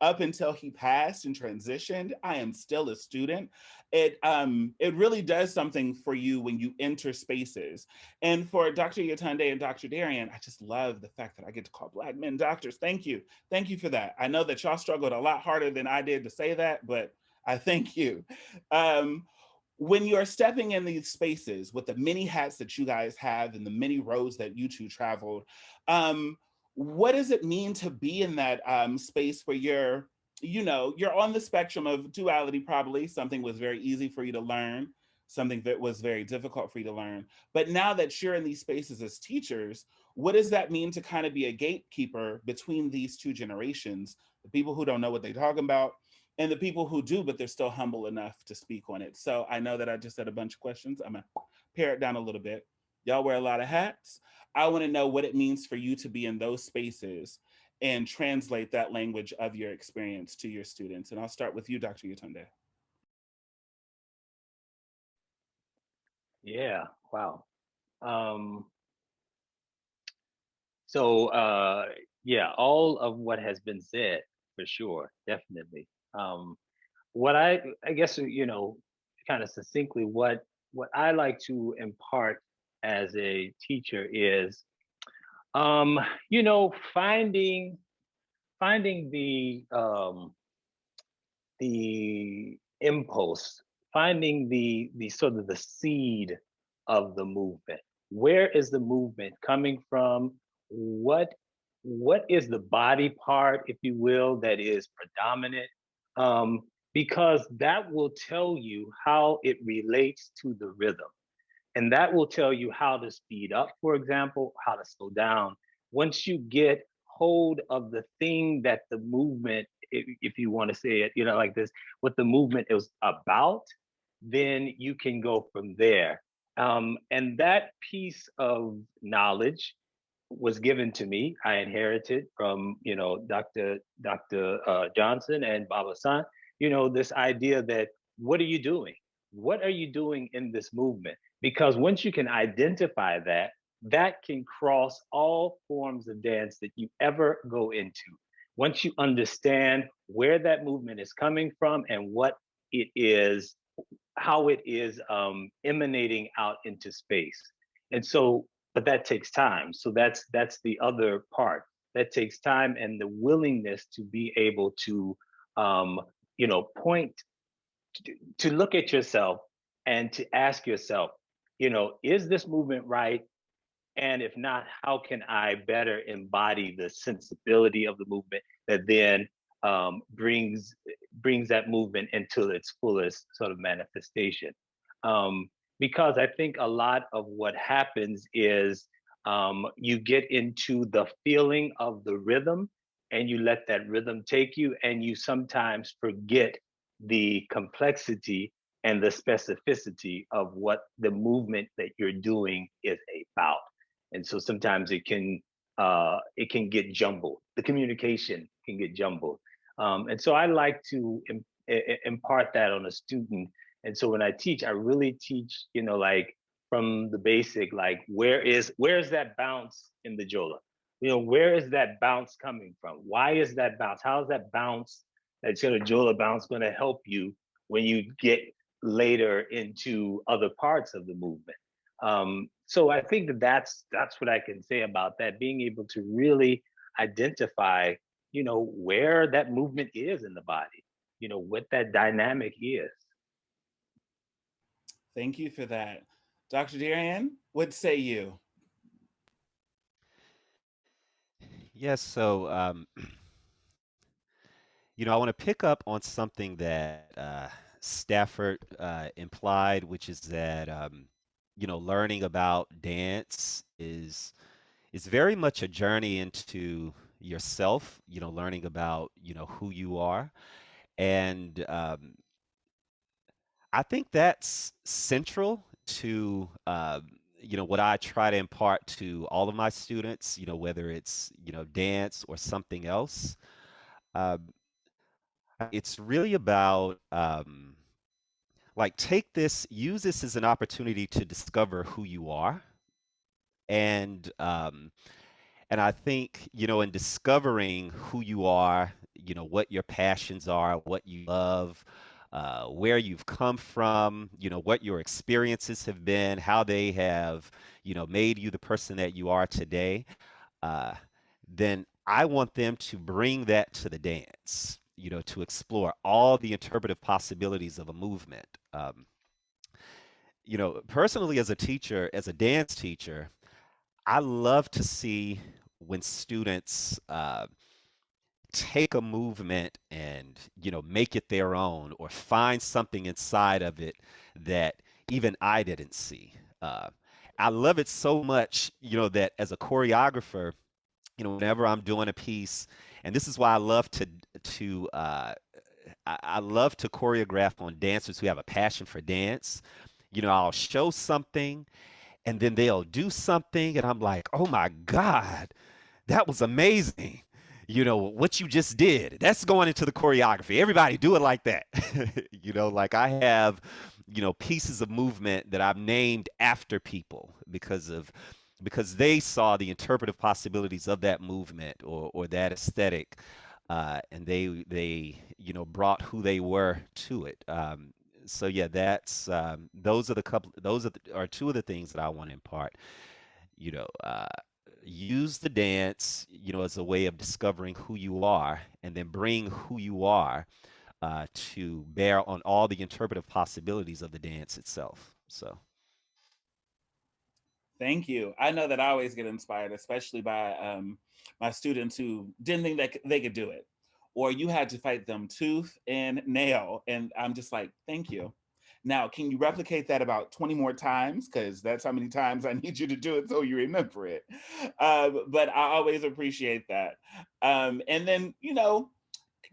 up until he passed and transitioned, I am still a student. It really does something for you when you enter spaces. And for Dr. Yatunde and Dr. Darian, I just love the fact that I get to call Black men doctors. Thank you. Thank you for that. I know that y'all struggled a lot harder than I did to say that, but I thank you. When you're stepping in these spaces with the many hats that you guys have and the many roads that you two traveled, what does it mean to be in that space where you're on the spectrum of duality? Probably something was very easy for you to learn, something that was very difficult for you to learn. But now that you're in these spaces as teachers, what does that mean to kind of be a gatekeeper between these two generations, the people who don't know what they're talking about and the people who do, but they're still humble enough to speak on it? So I know that I just said a bunch of questions. I'm gonna pare it down a little bit. Y'all wear a lot of hats. I want to know what it means for you to be in those spaces and translate that language of your experience to your students. And I'll start with you, Dr. Yatunde. Yeah, wow. Yeah, all of what has been said, for sure, definitely. What I guess, kind of succinctly, what I like to impart as a teacher is, finding the impulse, finding the sort of the seed of the movement. Where is the movement coming from? What is the body part, if you will, that is predominant? Because that will tell you how it relates to the rhythm. And that will tell you how to speed up, for example, how to slow down. Once you get hold of the thing that the movement, if you want to say it, like this, what the movement is about, then you can go from there. And that piece of knowledge was given to me. I inherited from, Dr. Johnson and Baba San, this idea that, what are you doing? What are you doing in this movement? Because once you can identify that, that can cross all forms of dance that you ever go into. once you understand where that movement is coming from and what it is, how it is emanating out into space. And so, but that takes time. So that's the other part. That takes time and the willingness to be able to, point to look at yourself and to ask yourself, is this movement right? And if not, how can I better embody the sensibility of the movement that then brings that movement into its fullest sort of manifestation? Because I think a lot of what happens is you get into the feeling of the rhythm, and you let that rhythm take you, and you sometimes forget the complexity and the specificity of what the movement that you're doing is about. And so sometimes it can get jumbled. The communication can get jumbled. And so I like to impart that on a student. And so when I teach, I really teach, like from the basic, like where is that bounce in the Djola? Where is that bounce coming from? Why is that bounce? How is that bounce, that sort of Djola bounce, going to help you when you get later into other parts of the movement? So I think that's what I can say about that, being able to really identify, where that movement is in the body, what that dynamic is. Thank you for that. Dr. Darian, what say you? Yes, so I want to pick up on something that Stafford implied, which is that learning about dance is very much a journey into yourself. Learning about who you are, and I think that's central to what I try to impart to all of my students. Whether it's dance or something else. Um, it's really about like use this as an opportunity to discover who you are, and I think in discovering who you are, what your passions are, what you love, where you've come from, what your experiences have been, how they have made you the person that you are today. uh, then I want them to bring that to the dance, to explore all the interpretive possibilities of a movement. Personally, as a teacher, as a dance teacher, I love to see when students take a movement and, make it their own or find something inside of it that even I didn't see. Uh, I love it so much, that as a choreographer, whenever I'm doing a piece, and this is why I love to I love to choreograph on dancers who have a passion for dance. I'll show something and then they'll do something and I'm like, "Oh my God, that was amazing." What you just did. That's going into the choreography. Everybody do it like that. Like I have, pieces of movement that I've named after people because they saw the interpretive possibilities of that movement or that aesthetic, and they brought who they were to it. So yeah, that's are two of the things that I want to impart. You know, uh, Use the dance, as a way of discovering who you are, and then bring who you are to bear on all the interpretive possibilities of the dance itself. So. Thank you. I know that I always get inspired, especially by my students who didn't think that they could do it, or you had to fight them tooth and nail. And I'm just like, thank you. Now, can you replicate that about 20 more times? Because that's how many times I need you to do it so you remember it. But I always appreciate that. And then,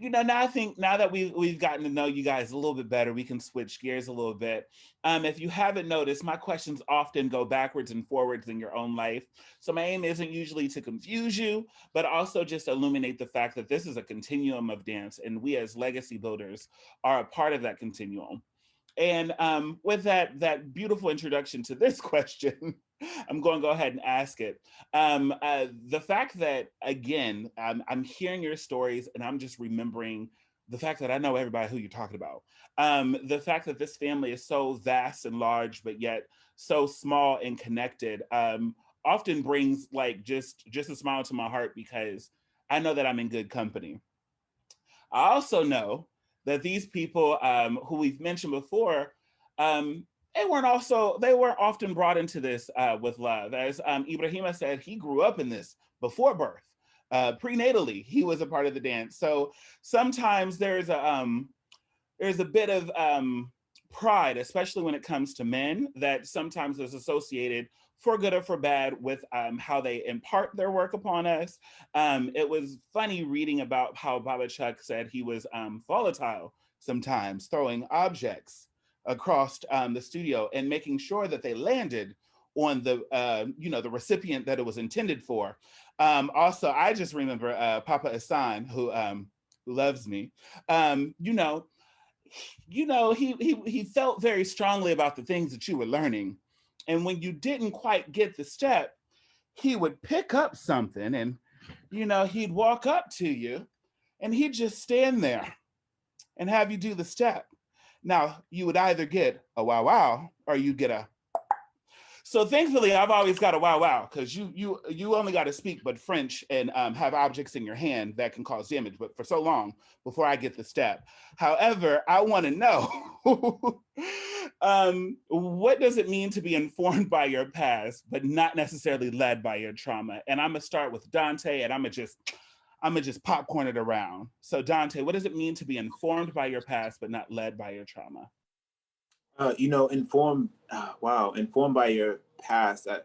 now I think now that we've gotten to know you guys a little bit better, we can switch gears a little bit. If you haven't noticed, my questions often go backwards and forwards in your own life. So my aim isn't usually to confuse you, but also just illuminate the fact that this is a continuum of dance, and we as legacy builders are a part of that continuum. And with that beautiful introduction to this question, I'm going to go ahead and ask it. The fact that, again, I'm hearing your stories and I'm just remembering the fact that I know everybody who you're talking about. The fact that this family is so vast and large, but yet so small and connected, often brings like just a smile to my heart, because I know that I'm in good company. I also know that these people who we've mentioned before, they weren't often brought into this with love. As Ibrahima said, he grew up in this before birth. Prenatally, he was a part of the dance. So sometimes there's a bit of pride, especially when it comes to men, that sometimes is associated, for good or for bad, with how they impart their work upon us. It was funny reading about how Baba Chuck said he was volatile sometimes, throwing objects across the studio and making sure that they landed on the the recipient that it was intended for. Also, I just remember Papa Hassan, who loves me. He felt very strongly about the things that you were learning. And when you didn't quite get the step, he would pick up something and, he'd walk up to you and he'd just stand there and have you do the step. Now, you would either get a wow wow or you get a. So thankfully, I've always got a wow wow, because you only got to speak but French and have objects in your hand that can cause damage, but for so long before I get the step. However, I want to know, what does it mean to be informed by your past, but not necessarily led by your trauma? And I'm gonna start with Dante, and I'm gonna just popcorn it around. So Dante, what does it mean to be informed by your past, but not led by your trauma? Informed by your past. I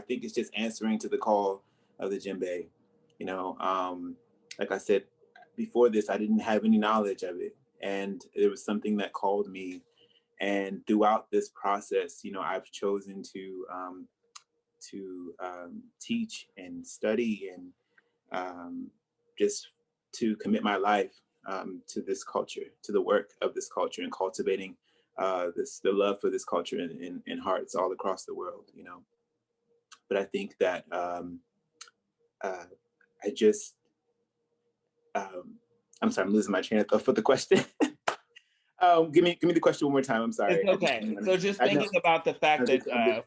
think it's just answering to the call of the djembe. Like I said before this, I didn't have any knowledge of it, and it was something that called me. And throughout this process, I've chosen to teach and study and just to commit my life to this culture, to the work of this culture, and cultivating the love for this culture in hearts all across the world. But I think that I just I'm sorry, I'm losing my train of thought for the question. Give me the question one more time. I'm sorry. It's okay. So just thinking about the fact that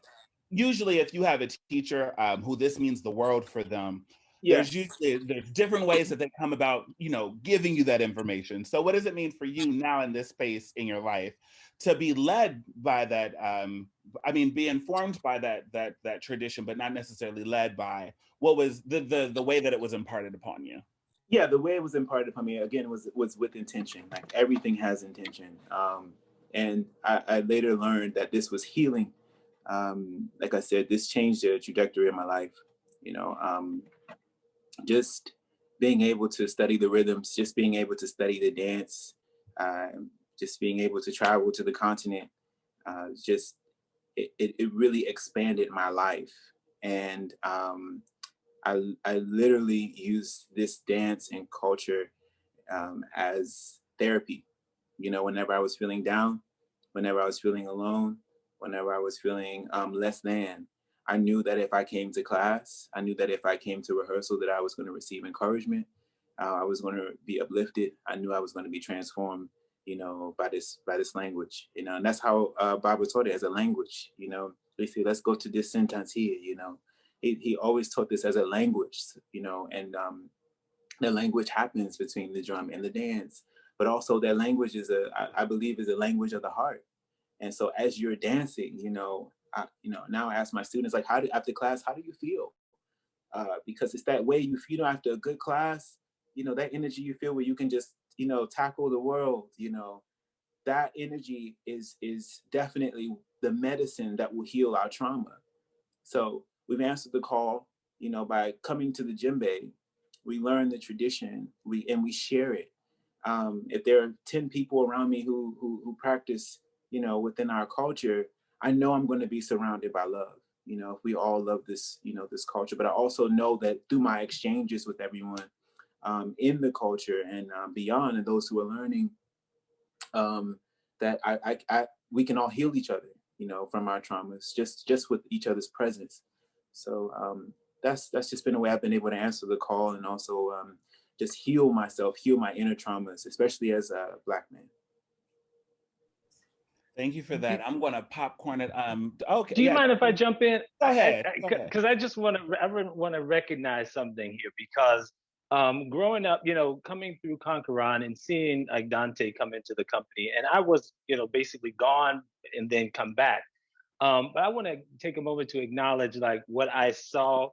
usually if you have a teacher who this means the world for them, yes, there's different ways that they come about, giving you that information. So what does it mean for you now in this space in your life to be led by that? Be informed by that tradition, but not necessarily led by what was the way that it was imparted upon you. Yeah, the way it was imparted upon me, again, was with intention. Like, everything has intention. And I later learned that this was healing. Like I said, this changed the trajectory of my life. Just being able to study the rhythms, just being able to study the dance, just being able to travel to the continent, it really expanded my life. And I literally use this dance and culture as therapy. Whenever I was feeling down, whenever I was feeling alone, whenever I was feeling less than, I knew that if I came to class, I knew that if I came to rehearsal, that I was going to receive encouragement. I was going to be uplifted. I knew I was going to be transformed, by this language, and that's how Bible taught it, as a language. They say, let's go to this sentence here. He always taught this as a language, and the language happens between the drum and the dance, but also that language I believe is a language of the heart. And so as you're dancing, now I ask my students, like, after class, how do you feel? Because it's that way you feel after a good class, that energy you feel where you can just, tackle the world, that energy is definitely the medicine that will heal our trauma. So we've answered the call, by coming to the djembe. We learn the tradition, we share it. If there are 10 people around me who practice, within our culture, I know I'm going to be surrounded by love. If we all love this, this culture. But I also know that through my exchanges with everyone in the culture and beyond, and those who are learning, that we can all heal each other. you know, from our traumas, just with each other's presence. So that's just been a way I've been able to answer the call, and also just heal myself, heal my inner traumas, especially as a Black man. Thank you for that. I'm going to popcorn it. Okay. Do you mind if I jump in? Go ahead. Because I just want to recognize something here, because growing up, you know, coming through Conqueron and seeing like Dante come into the company, and I was, you know, basically gone and then come back. But I want to take a moment to acknowledge like what I saw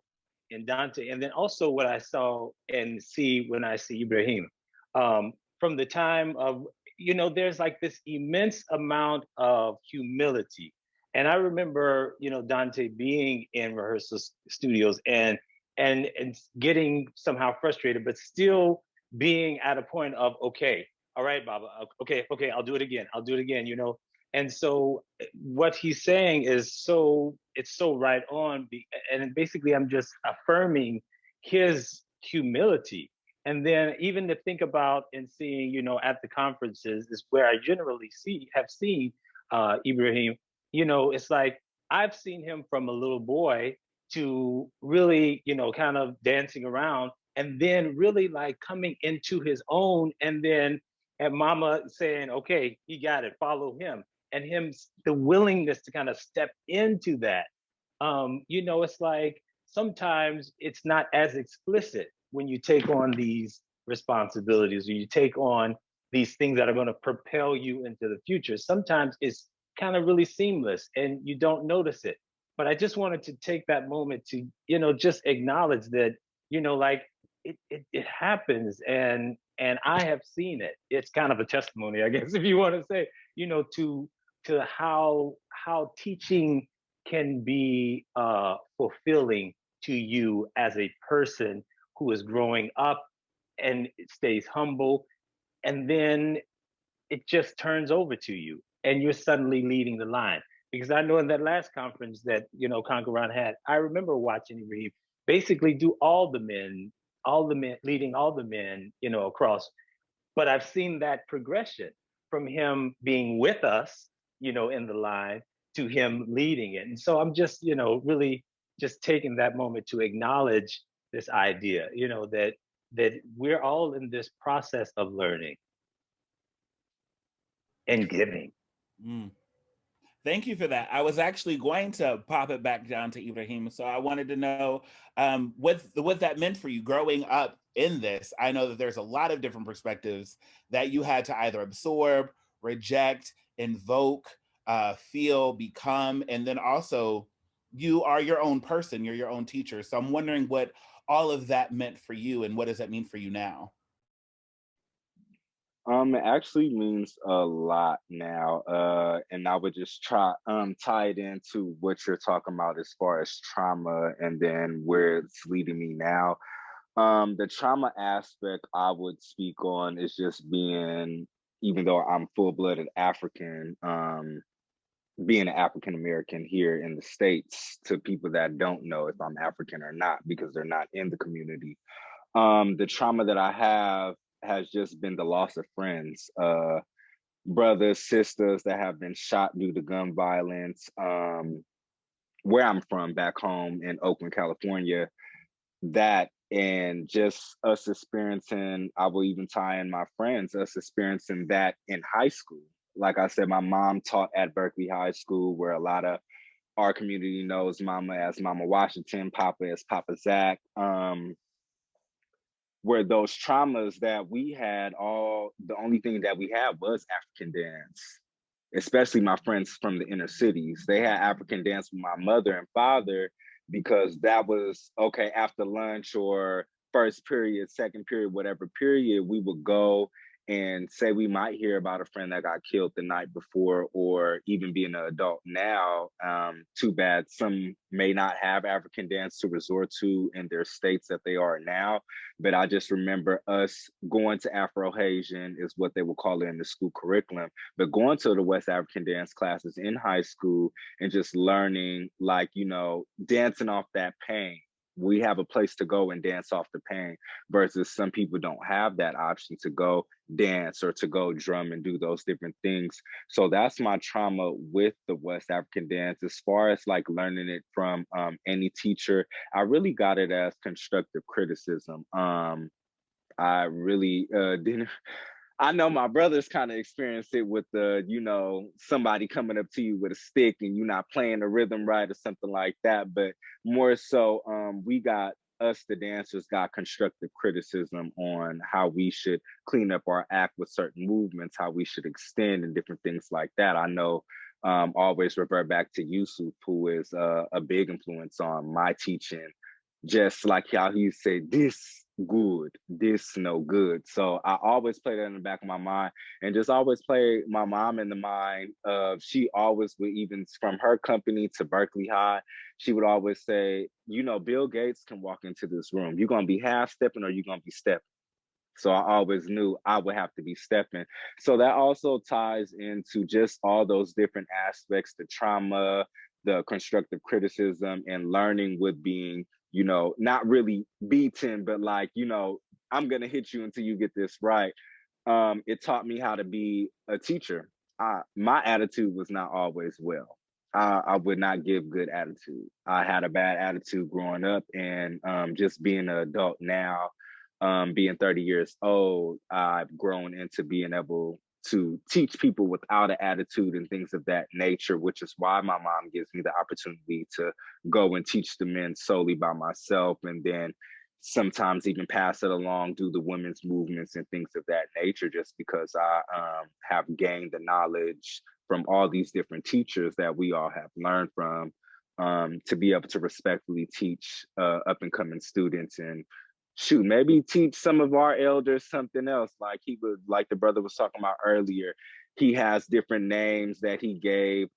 in Dante, and then also what I saw and see when I see Ibrahim. From the time of, you know, there's like this immense amount of humility. And I remember, you know, Dante being in rehearsal studios and getting somehow frustrated, but still being at a point of, okay, all right, Baba, okay, I'll do it again, you know. And so what he's saying is it's so right on. And basically I'm just affirming his humility. And then even to think about and seeing, you know, at the conferences is where I generally have seen Ibrahim. You know, it's like I've seen him from a little boy to really, you know, kind of dancing around, and then really like coming into his own, and then at mama saying, okay, he got it, follow him. And him, the willingness to kind of step into that. You know, it's like sometimes it's not as explicit when you take on these responsibilities, or you take on these things that are going to propel you into the future. Sometimes it's kind of really seamless and you don't notice it. But I just wanted to take that moment to, you know, just acknowledge that, you know, like it happens, and I have seen it. It's kind of a testimony, I guess, if you want to say, you know, to how teaching can be fulfilling to you as a person who is growing up and stays humble, and then it just turns over to you and you're suddenly leading the line. Because I know in that last conference that, you know, Conqueron had, I remember watching him basically do all the men, leading all the men, you know, across. But I've seen that progression from him being with us, you know, in the line, to him leading it. And so I'm just, you know, really just taking that moment to acknowledge this idea, you know, that we're all in this process of learning and giving. Thank you for that. I was actually going to pop it back down to Ibrahim. So I wanted to know what that meant for you growing up in this. I know that there's a lot of different perspectives that you had to either absorb, reject, invoke, feel, become, and then also you are your own person, you're your own teacher. So I'm wondering what all of that meant for you, and what does that mean for you now? It actually means a lot now, and I would just tie it into what you're talking about as far as trauma, and then where it's leading me now. The trauma aspect I would speak on is just being, even though I'm full-blooded African, being an African American here in the States, to people that don't know if I'm African or not because they're not in the community. The trauma that I have has just been the loss of friends, brothers, sisters that have been shot due to gun violence. Where I'm from, back home in Oakland, California, that, and just us experiencing, I will even tie in my friends, us experiencing that in high school. Like I said, my mom taught at Berkeley High School, where a lot of our community knows Mama as Mama Washington, Papa as Papa Zach. Where those traumas that we had, the only thing that we had was African dance, especially my friends from the inner cities. They had African dance with my mother and father because that was, okay, after lunch or first period, second period, whatever period, we would go and say we might hear about a friend that got killed the night before, or even being an adult now. Too bad some may not have African dance to resort to in their states that they are now. But I just remember us going to Afro-Haitian, is what they would call it in the school curriculum, but going to the West African dance classes in high school and just learning, like, you know, dancing off that pain. we have a place to go and dance off the pain, versus some people don't have that option to go dance or to go drum and do those different things. So that's my trauma with the West African dance. As far as like learning it from any teacher, I really got it as constructive criticism. I really didn't. I know my brothers kind of experienced it with the, you know, somebody coming up to you with a stick and you're not playing the rhythm right or something like that. But more so, us, the dancers, got constructive criticism on how we should clean up our act with certain movements, how we should extend and different things like that. I know always revert back to Yusuf, who is a big influence on my teaching, just like how he said, this good, this no good. So I always play that in the back of my mind, and just always play my mom in the mind of, she always would, even from her company to Berkeley High, she would always say, you know, Bill Gates can walk into this room. You're going to be half stepping or you're going to be stepping. So I always knew I would have to be stepping. So that also ties into just all those different aspects, the trauma, the constructive criticism, and learning with being, you know, not really beaten, but like, you know, I'm going to hit you until you get this right. It taught me how to be a teacher. My attitude was not always well. I would not give good attitude. I had a bad attitude growing up, and just being an adult now, being 30 years old, I've grown into being able to teach people without an attitude and things of that nature, which is why my mom gives me the opportunity to go and teach the men solely by myself, and then sometimes even pass it along, do the women's movements and things of that nature, just because I have gained the knowledge from all these different teachers that we all have learned from, to be able to respectfully teach up and coming students, and shoot, maybe teach some of our elders something else. Like like the brother was talking about earlier, he has different names that he gave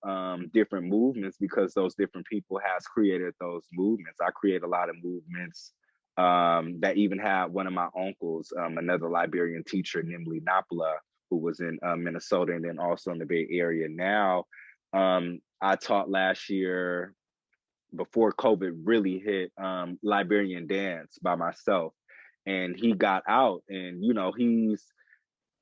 different movements because those different people has created those movements. I create a lot of movements that even had one of my uncles, another Liberian teacher, namely Napala, who was in Minnesota and then also in the Bay Area now. I taught last year, before COVID really hit, Liberian dance by myself. And he got out, and, you know,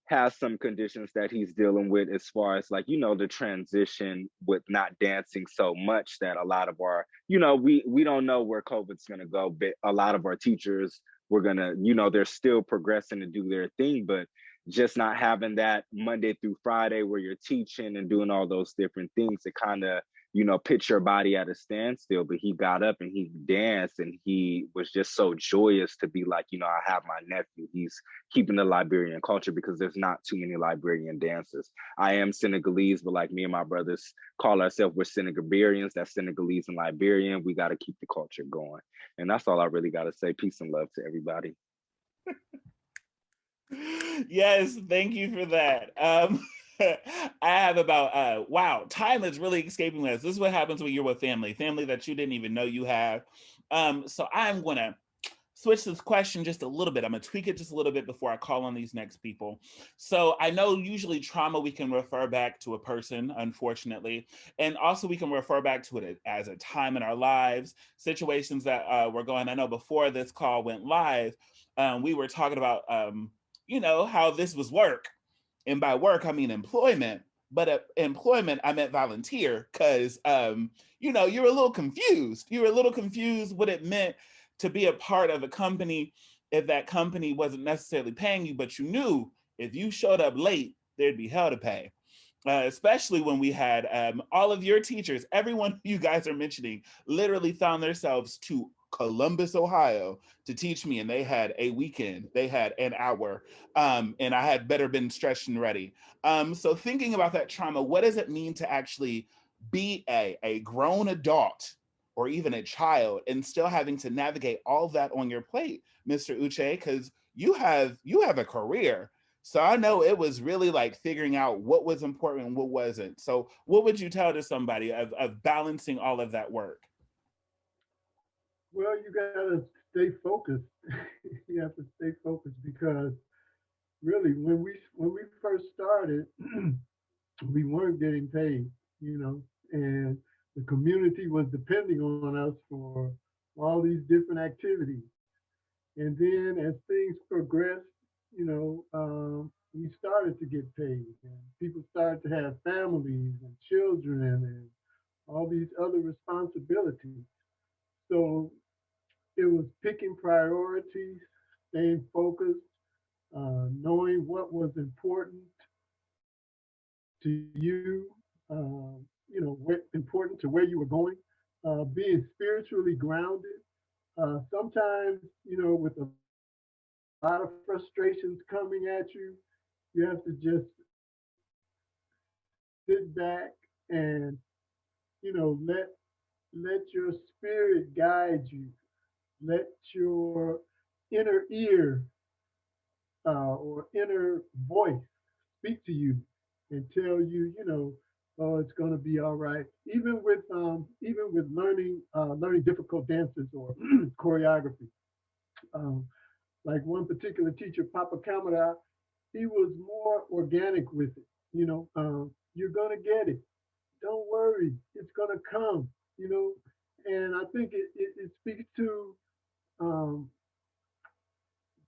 has some conditions that he's dealing with, as far as like, you know, the transition with not dancing so much, that a lot of our, you know, we don't know where COVID's going to go, but a lot of our teachers were going to, you know, they're still progressing to do their thing, but just not having that Monday through Friday where you're teaching and doing all those different things, it kind of, you know, put your body at a standstill. But he got up and he danced, and he was just so joyous to be like, you know, I have my nephew. He's keeping the Liberian culture, because there's not too many Liberian dancers. I am Senegalese, but like me and my brothers call ourselves, we're Senegambarians. That's Senegalese and Liberian. We got to keep the culture going. And that's all I really got to say. Peace and love to everybody. Yes, thank you for that. I have about, wow, time is really escaping us. This is what happens when you're with family that you didn't even know you have. So I'm going to switch this question just a little bit. I'm going to tweak it just a little bit before I call on these next people. So I know usually trauma, we can refer back to a person, unfortunately. And also we can refer back to it as a time in our lives, situations that were going. I know before this call went live, we were talking about, you know, how this was work. And by work, I mean employment. But employment, I meant volunteer, because, you know, you were a little confused. You were a little confused what it meant to be a part of a company if that company wasn't necessarily paying you, but you knew if you showed up late, there'd be hell to pay. Especially when we had all of your teachers, everyone you guys are mentioning, literally found themselves to Columbus, Ohio to teach me, and they had a weekend, they had an hour, and I had better been stretched and ready. So thinking about that trauma, what does it mean to actually be a grown adult or even a child and still having to navigate all that on your plate, Mr. Uche, because you have a career. So I know it was really like figuring out what was important and what wasn't. So what would you tell to somebody of balancing all of that work? Well, you gotta stay focused. You have to stay focused, because really, when we first started, we weren't getting paid, you know, and the community was depending on us for all these different activities. And then as things progressed, we started to get paid, and people started to have families and children and all these other responsibilities. So it was picking priorities, staying focused, knowing what was important to you, what important to where you were going, being spiritually grounded. Sometimes, with a lot of frustrations coming at you have to just sit back and, let your spirit guide you. Let your inner ear or inner voice speak to you and tell you, oh, it's going to be all right. Even with learning difficult dances or choreography. Um, like one particular teacher, Papa Kamara, he was more organic with it. You're going to get it. Don't worry, it's going to come. You know, and I think it speaks to um,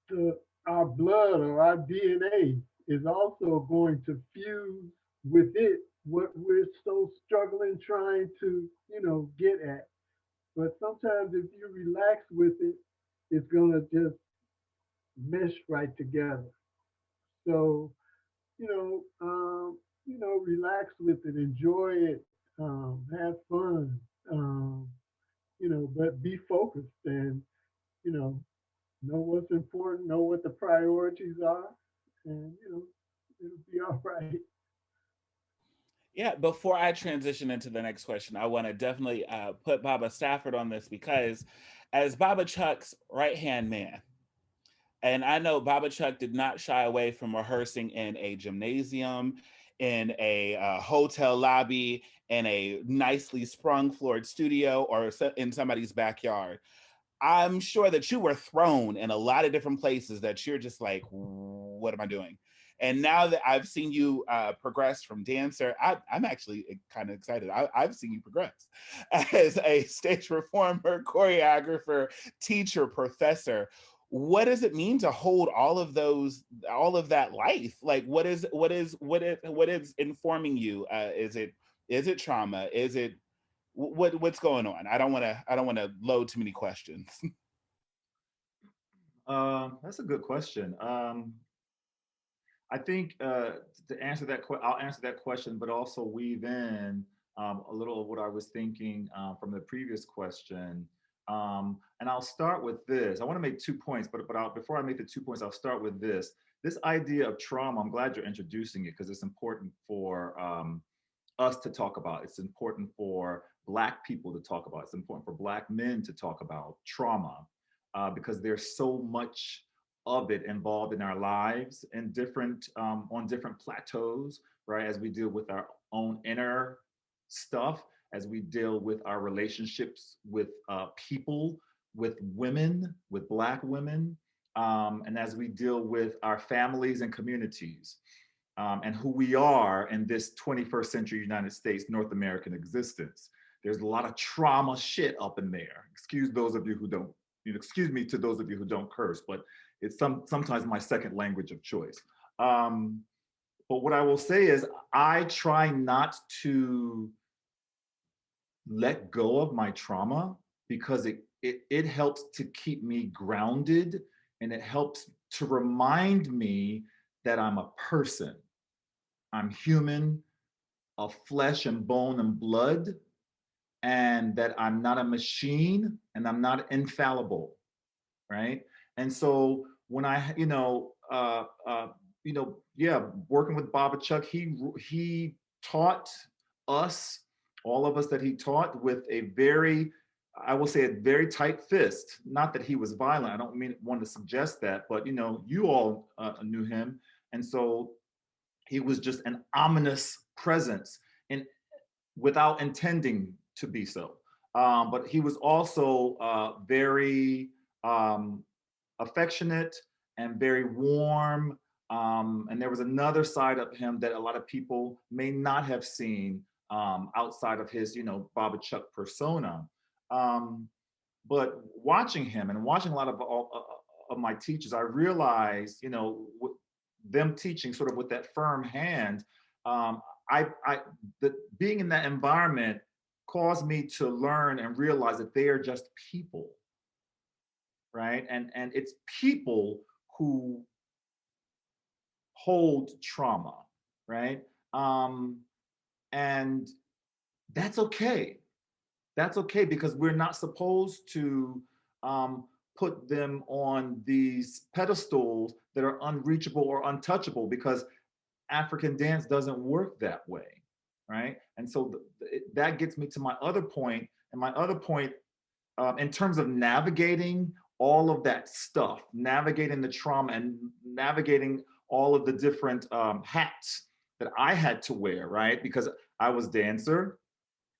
the our blood or our DNA is also going to fuse with it what we're so struggling trying to, get at. But sometimes if you relax with it, it's gonna just mesh right together. So, relax with it, enjoy it, have fun, but be focused and, you know what's important, know what the priorities are, and it'll be all right. Yeah, before I transition into the next question, I want to definitely put Baba Stafford on this because as Baba Chuck's right-hand man, and I know Baba Chuck did not shy away from rehearsing in a gymnasium, in a hotel lobby, in a nicely sprung floored studio, or in somebody's backyard. I'm sure that you were thrown in a lot of different places that you're just like, what am I doing? And now that I've seen you progress from dancer, I'm actually kind of excited. I've seen you progress as a stage performer, choreographer, teacher, professor. What does it mean to hold all of that life? Like, what is informing you? Is it trauma? Is it what's going on? I don't want to load too many questions. That's a good question. I think to answer that, I'll answer that question, but also weave in a little of what I was thinking from the previous question. And I'll start with this. I want to make 2 points, but before I make the 2 points, I'll start with this. This idea of trauma, I'm glad you're introducing it because it's important for us to talk about. It's important for Black people to talk about. It's important for Black men to talk about trauma because there's so much of it involved in our lives and on different plateaus, right? As we deal with our own inner stuff, as we deal with our relationships with people, with women, with Black women, and as we deal with our families and communities, and who we are in this 21st century United States, North American existence. There's a lot of trauma shit up in there. Excuse those of you who don't, excuse me to those of you who don't curse, but it's sometimes my second language of choice. But what I will say is I try not to let go of my trauma because it helps to keep me grounded, and it helps to remind me that I'm a person. I'm human, of flesh and bone and blood, and that I'm not a machine and I'm not infallible, right? And so when working with Baba Chuck, he taught us, all of us that he taught, with a very, I will say, a very tight fist. Not that he was violent. I don't want to suggest that, but you all knew him, and so he was just an ominous presence, and without intending to be so. But he was also very affectionate and very warm. And there was another side of him that a lot of people may not have seen outside of his, Baba Chuck persona. But watching him and watching a lot of my teachers, I realized, them teaching sort of with that firm hand, being in that environment caused me to learn and realize that they are just people, right? And it's people who hold trauma, right? And that's okay. That's okay, because we're not supposed to put them on these pedestals that are unreachable or untouchable, because African dance doesn't work that way, right? And so that gets me to my other point. And my other point, in terms of navigating all of that stuff, navigating the trauma and navigating all of the different hats that I had to wear, right? Because I was dancer,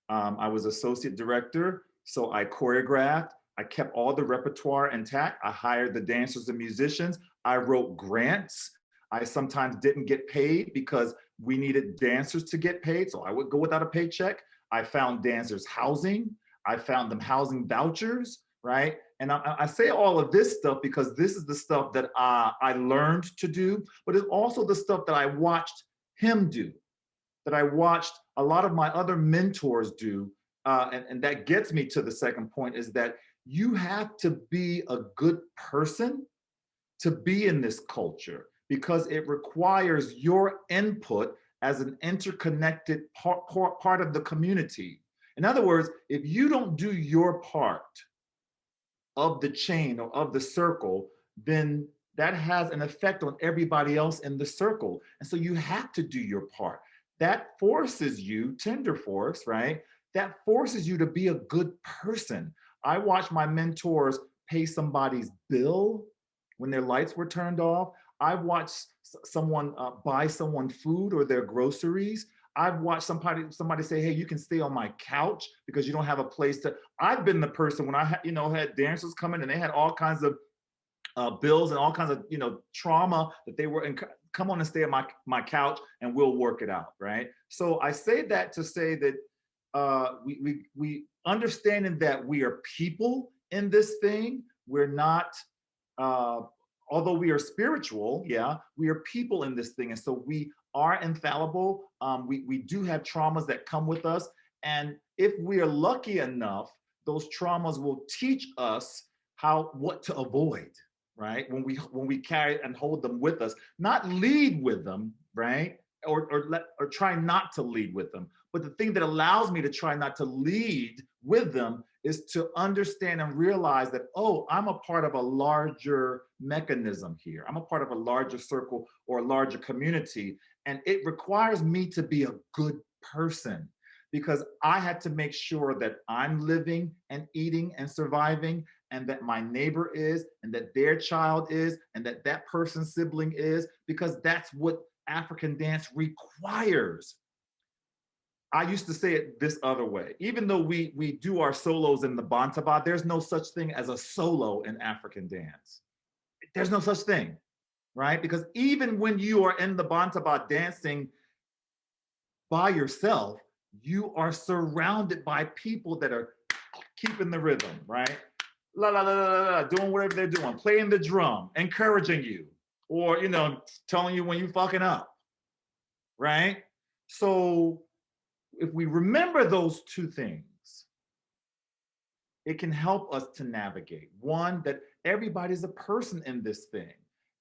I was associate director, so I choreographed. I kept all the repertoire intact. I hired the dancers and musicians. I wrote grants. I sometimes didn't get paid because we needed dancers to get paid, so I would go without a paycheck. I found dancers housing. I found them housing vouchers, right? And I say all of this stuff because this is the stuff that I learned to do, but it's also the stuff that I watched him do, that I watched a lot of my other mentors do. And that gets me to the second point, is that you have to be a good person to be in this culture, because it requires your input as an interconnected part of the community. In other words, if you don't do your part of the chain or of the circle, then that has an effect on everybody else in the circle. And so you have to do your part. That forces you, tender force, right? That forces you to be a good person. I watched my mentors pay somebody's bill when their lights were turned off. I've watched someone buy someone food or their groceries. I've watched somebody say, hey, you can stay on my couch because you don't have a place to. I've been the person when I had dancers come in and they had all kinds of bills and all kinds of trauma that they were in. Come on and stay at my couch and we'll work it out, right? So I say that to say that we understanding that we are people in this thing. We're not, although we are spiritual, yeah, we are people in this thing. And so we are infallible. We do have traumas that come with us. And if we are lucky enough, those traumas will teach us what to avoid, right? When we carry and hold them with us, not lead with them, right? Or try not to lead with them. But the thing that allows me to try not to lead with them is to understand and realize that, oh, I'm a part of a larger mechanism here. I'm a part of a larger circle or a larger community. And it requires me to be a good person, because I had to make sure that I'm living and eating and surviving, and that my neighbor is, and that their child is, and that person's sibling is, because that's what African dance requires. I used to say it this other way. Even though we do our solos in the Bantaba, there's no such thing as a solo in African dance. There's no such thing, right? Because even when you are in the Bantaba dancing by yourself, you are surrounded by people that are keeping the rhythm, right? La la la la la, doing whatever they're doing, playing the drum, encouraging you, or telling you when you're fucking up, right? So if we remember those two things, it can help us to navigate. One, that everybody's a person in this thing.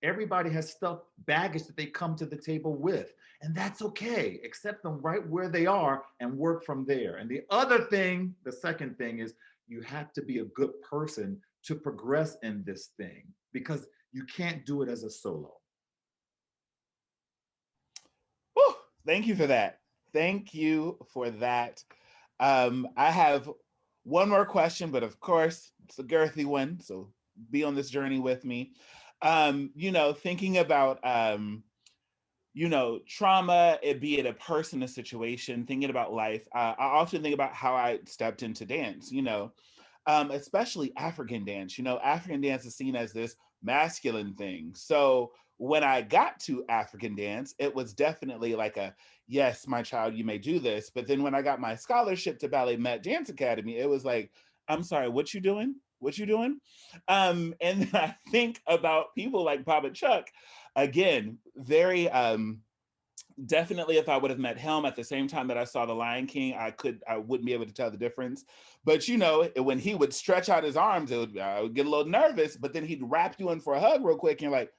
Everybody has stuff, baggage that they come to the table with, and that's okay. Accept them right where they are and work from there. And the other thing, the second thing, is you have to be a good person to progress in this thing, because you can't do it as a solo. Whew, thank you for that. Thank you for that. I have one more question, but of course, it's a girthy one, so be on this journey with me. Thinking about, trauma, be it a person, a situation, thinking about life, I often think about how I stepped into dance, especially African dance. African dance is seen as this masculine thing. So when I got to African dance, it was definitely like yes, my child, you may do this. But then when I got my scholarship to Ballet Met Dance Academy, it was like, I'm sorry, what you doing? what you doing? And then I think about people like Papa Chuck, again, very definitely if I would have met him at the same time that I saw The Lion King, I wouldn't be able to tell the difference. But you know, when he would stretch out his arms, I would get a little nervous, but then he'd wrap you in for a hug real quick, and you're like,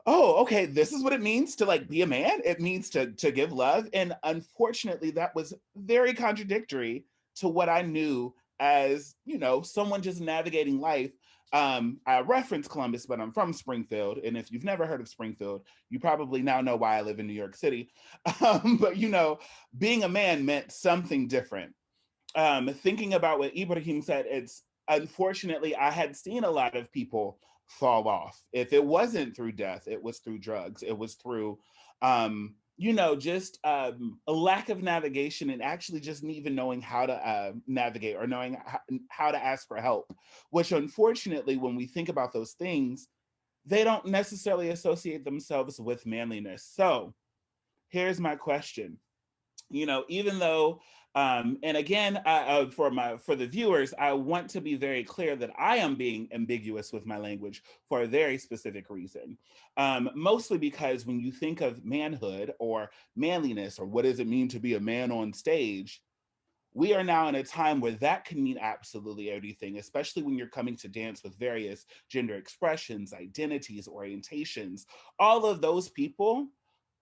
oh, okay, this is what it means to like be a man. It means to give love. And unfortunately, that was very contradictory to what I knew as, you know, someone just navigating life. I reference Columbus, but I'm from Springfield. And if you've never heard of Springfield, you probably now know why I live in New York City. But you know, being a man meant something different. Thinking about what Ibrahim said, it's unfortunately, I had seen a lot of people fall off. If it wasn't through death, it was through drugs. It was through, you know, just a lack of navigation and actually just even knowing how to navigate or knowing how to ask for help, which unfortunately, when we think about those things, they don't necessarily associate themselves with manliness. So here's my question. You know, even though, and again, for the viewers, I want to be very clear that I am being ambiguous with my language for a very specific reason. Mostly because when you think of manhood or manliness, or what does it mean to be a man on stage, we are now in a time where that can mean absolutely everything, especially when you're coming to dance with various gender expressions, identities, orientations. All of those people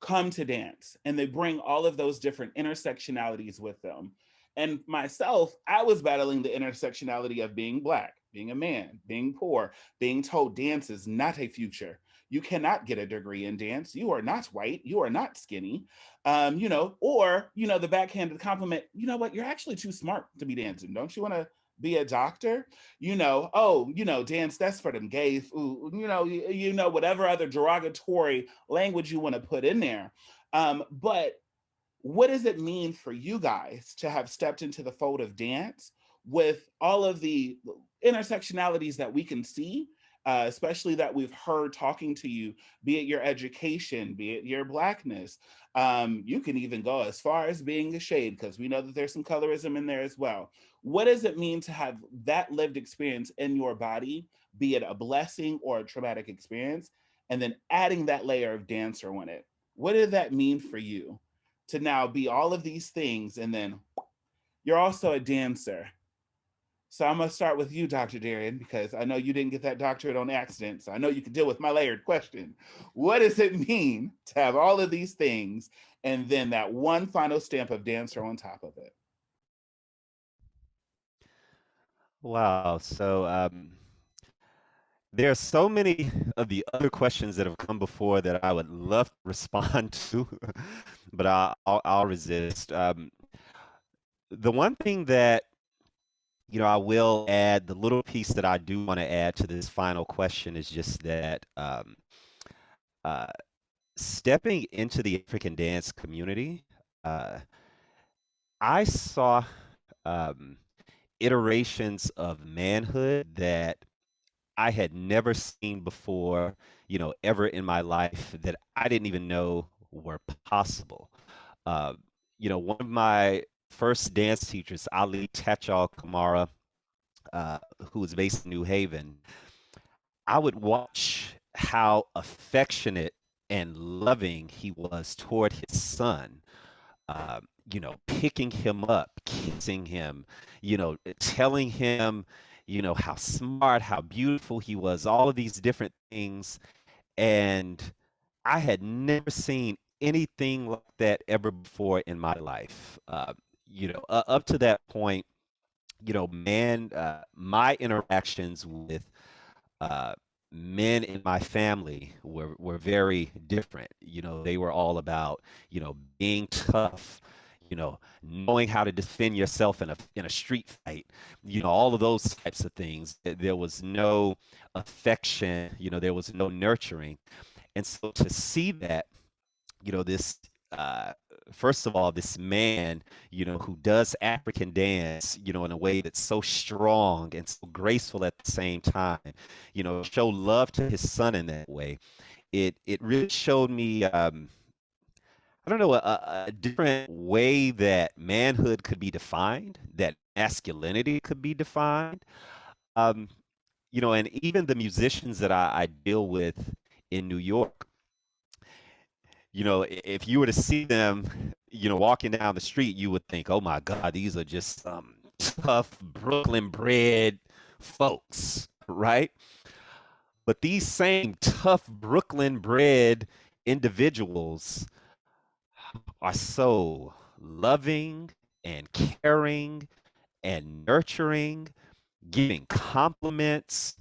come to dance and they bring all of those different intersectionalities with them. And myself, I was battling the intersectionality of being Black, being a man, being poor, being told dance is not a future. You cannot get a degree in dance. You are not white. You are not skinny. You know, or, you know, the backhanded compliment, you know what, you're actually too smart to be dancing. Don't you want to be a doctor? You know, oh, you know, dance, that's for them gays. Ooh, you know, whatever other derogatory language you want to put in there. But what does it mean for you guys to have stepped into the fold of dance with all of the intersectionalities that we can see, especially that we've heard talking to you, be it your education, be it your Blackness. You can even go as far as being a shade, because we know that there's some colorism in there as well. What does it mean to have that lived experience in your body, be it a blessing or a traumatic experience, and then adding that layer of dancer on it? What did that mean for you to now be all of these things, and then you're also a dancer? So I'm gonna start with you, Dr. Darian, because I know you didn't get that doctorate on accident. So I know you can deal with my layered question. What does it mean to have all of these things and then that one final stamp of dancer on top of it? Wow. So there are so many of the other questions that have come before that I would love to respond to, but I'll resist. The one thing that I will add, the little piece that I do want to add to this final question is just that uh, stepping into the African dance community, uh, I saw um, iterations of manhood that I had never seen before, ever in my life that I didn't even know were possible. Uh, One of my first dance teachers, Ali Techal Kamara, who was based in New Haven, I would watch how affectionate and loving he was toward his son. Picking him up, kissing him, telling him, how smart, how beautiful he was, all of these different things. And I had never seen anything like that ever before in my life. Up to that point, my interactions with uh, men in my family were very different. They were all about, being tough, knowing how to defend yourself in a street fight, all of those types of things. There was no affection, there was no nurturing. And so to see that, this first of all, this man, who does African dance, in a way that's so strong and so graceful at the same time, show love to his son in that way. It really showed me, I don't know, a different way that manhood could be defined, that masculinity could be defined. You know, and even the musicians that I deal with in New York, you know, if you were to see them, you know, walking down the street, you would think, oh my God, these are just some tough Brooklyn bred folks, right? But these same tough Brooklyn bred individuals are so loving and caring and nurturing, giving compliments,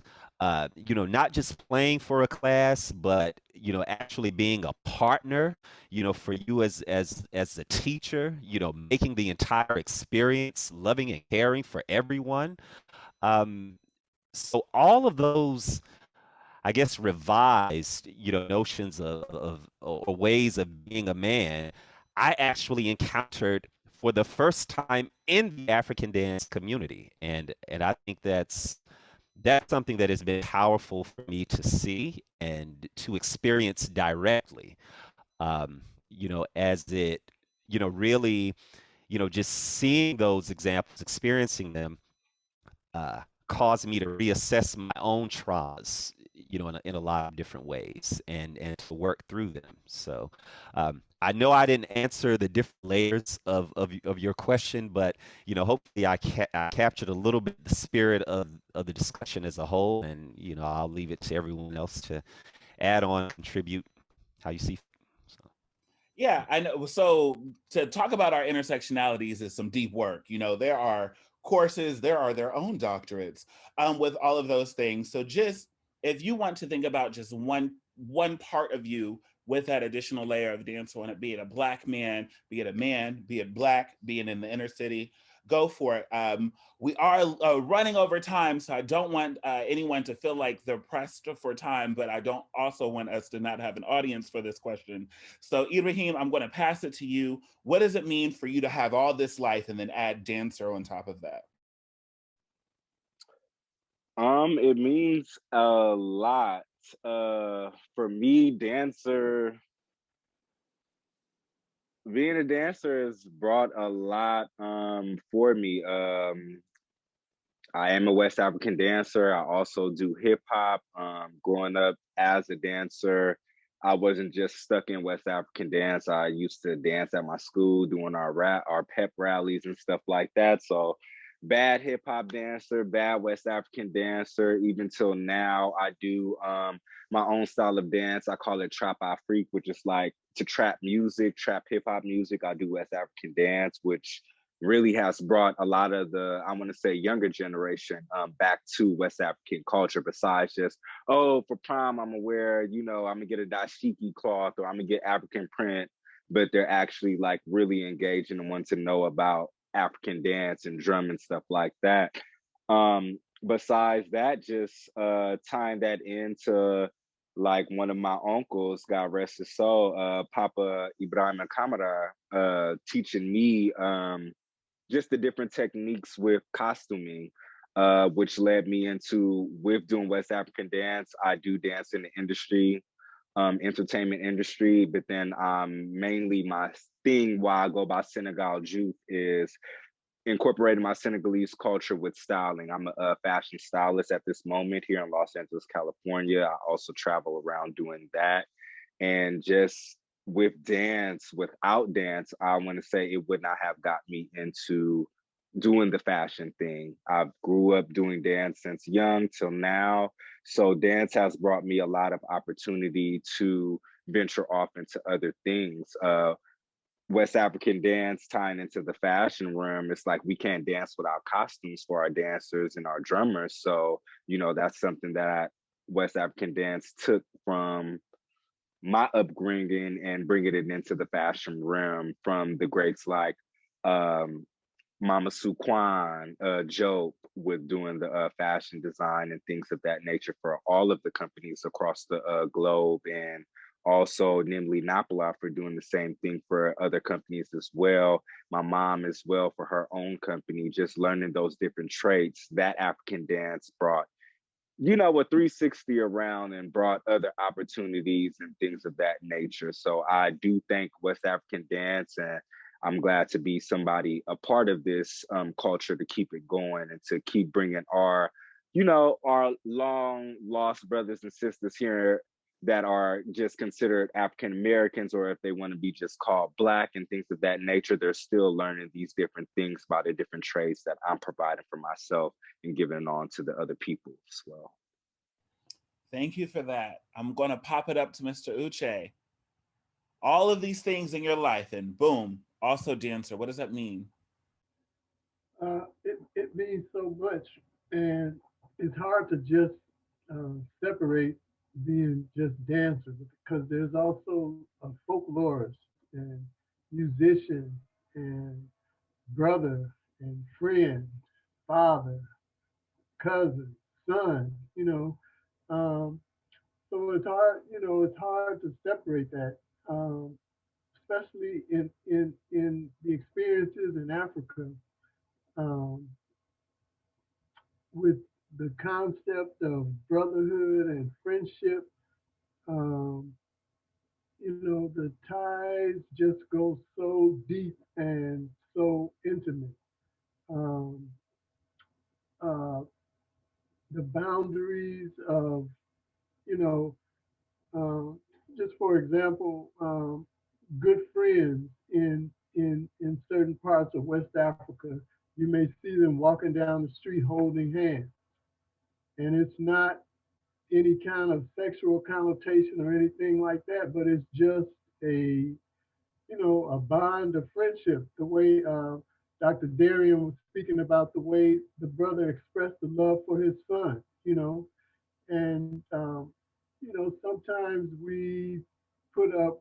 you know, not just playing for a class, but you know, actually being a partner, you know, for you as a teacher, you know, making the entire experience loving and caring for everyone. Um, so all of those, I guess, revised, you know, notions of or ways of being a man, I actually encountered for the first time in the African dance community, and I think that's something that has been powerful for me to see and to experience directly. You know, as it, you know, really, you know, just seeing those examples, experiencing them, caused me to reassess my own traumas, you know, in a lot of different ways, and to work through them. So I know I didn't answer the different layers of your question, but you know, hopefully I captured a little bit the spirit of the discussion as a whole, and you know, I'll leave it to everyone else to add on, contribute how you see. So, Yeah, I know. So to talk about our intersectionalities is some deep work. You know, there are courses, there are their own doctorates with all of those things. So just if you want to think about just one part of you with that additional layer of dance on it, be it a Black man, be it Black, being in the inner city, go for it. We are running over time, so I don't want anyone to feel like they're pressed for time, but I don't also want us to not have an audience for this question. So Ibrahim, I'm going to pass it to you. What does it mean for you to have all this life and then add dancer on top of that? It means a lot. For me, being a dancer has brought a lot for me. I am a West African dancer. I also do hip hop. Growing up as a dancer, I wasn't just stuck in West African dance. I used to dance at my school, doing our pep rallies and stuff like that. So, bad hip hop dancer, bad West African dancer. Even till now, I do my own style of dance. I call it trap Afrique, which is like to trap music, trap hip hop music. I do West African dance, which really has brought a lot of the, I want to say, younger generation back to West African culture. Besides just, oh, for prom, I'm gonna wear, you know, I'm gonna get a dashiki cloth or I'm gonna get African print, but they're actually like really engaging and want to know about African dance and drum and stuff like that. Besides that, just tying that into like one of my uncles, God rest his soul, Papa Ibrahim Kamara, teaching me just the different techniques with costuming, which led me into with doing West African dance. I do dance in the industry, entertainment industry, but then mainly my thing why I go by Senegal Juke is incorporating my Senegalese culture with styling. I'm a fashion stylist at this moment here in Los Angeles, California. I also travel around doing that. And just with dance, without dance, I want to say it would not have got me into doing the fashion thing. I grew up doing dance since young till now. So dance has brought me a lot of opportunity to venture off into other things. West African dance tying into the fashion realm, it's like we can't dance without costumes for our dancers and our drummers. So, you know, that's something that West African dance took from my upbringing and bringing it into the fashion realm from the greats like um, Mama Sue Kwan, Joe, with doing the fashion design and things of that nature for all of the companies across the globe, and also namely Napala for doing the same thing for other companies as well. My mom as well for her own company, just learning those different traits that African dance brought, you know, a 360 around and brought other opportunities and things of that nature. So I do thank West African dance, and I'm glad to be somebody, a part of this culture to keep it going and to keep bringing our you know, our long lost brothers and sisters here that are just considered African Americans, or if they want to be just called Black and things of that nature, they're still learning these different things about the different traits that I'm providing for myself and giving it on to the other people as well. Thank you for that. I'm going to pop it up to Mr. Uche. All of these things in your life, and boom, also dancer. What does that mean? It means so much, and it's hard to just separate being just dancer, because there's also a folklorist and musician and brother and friend, father, cousin, son, you know. So it's hard, you know, it's hard to separate that, especially in the experiences in Africa, um, with the concept of brotherhood and friendship. Um, you know, the ties just go so deep and so intimate. Um, uh, the boundaries of, you know, just for example, good friends in certain parts of West Africa, you may see them walking down the street holding hands, and it's not any kind of sexual connotation or anything like that, but it's just a, you know, a bond of friendship. The way Dr. Darian was speaking about the way the brother expressed the love for his son, you know, and you know, sometimes we put up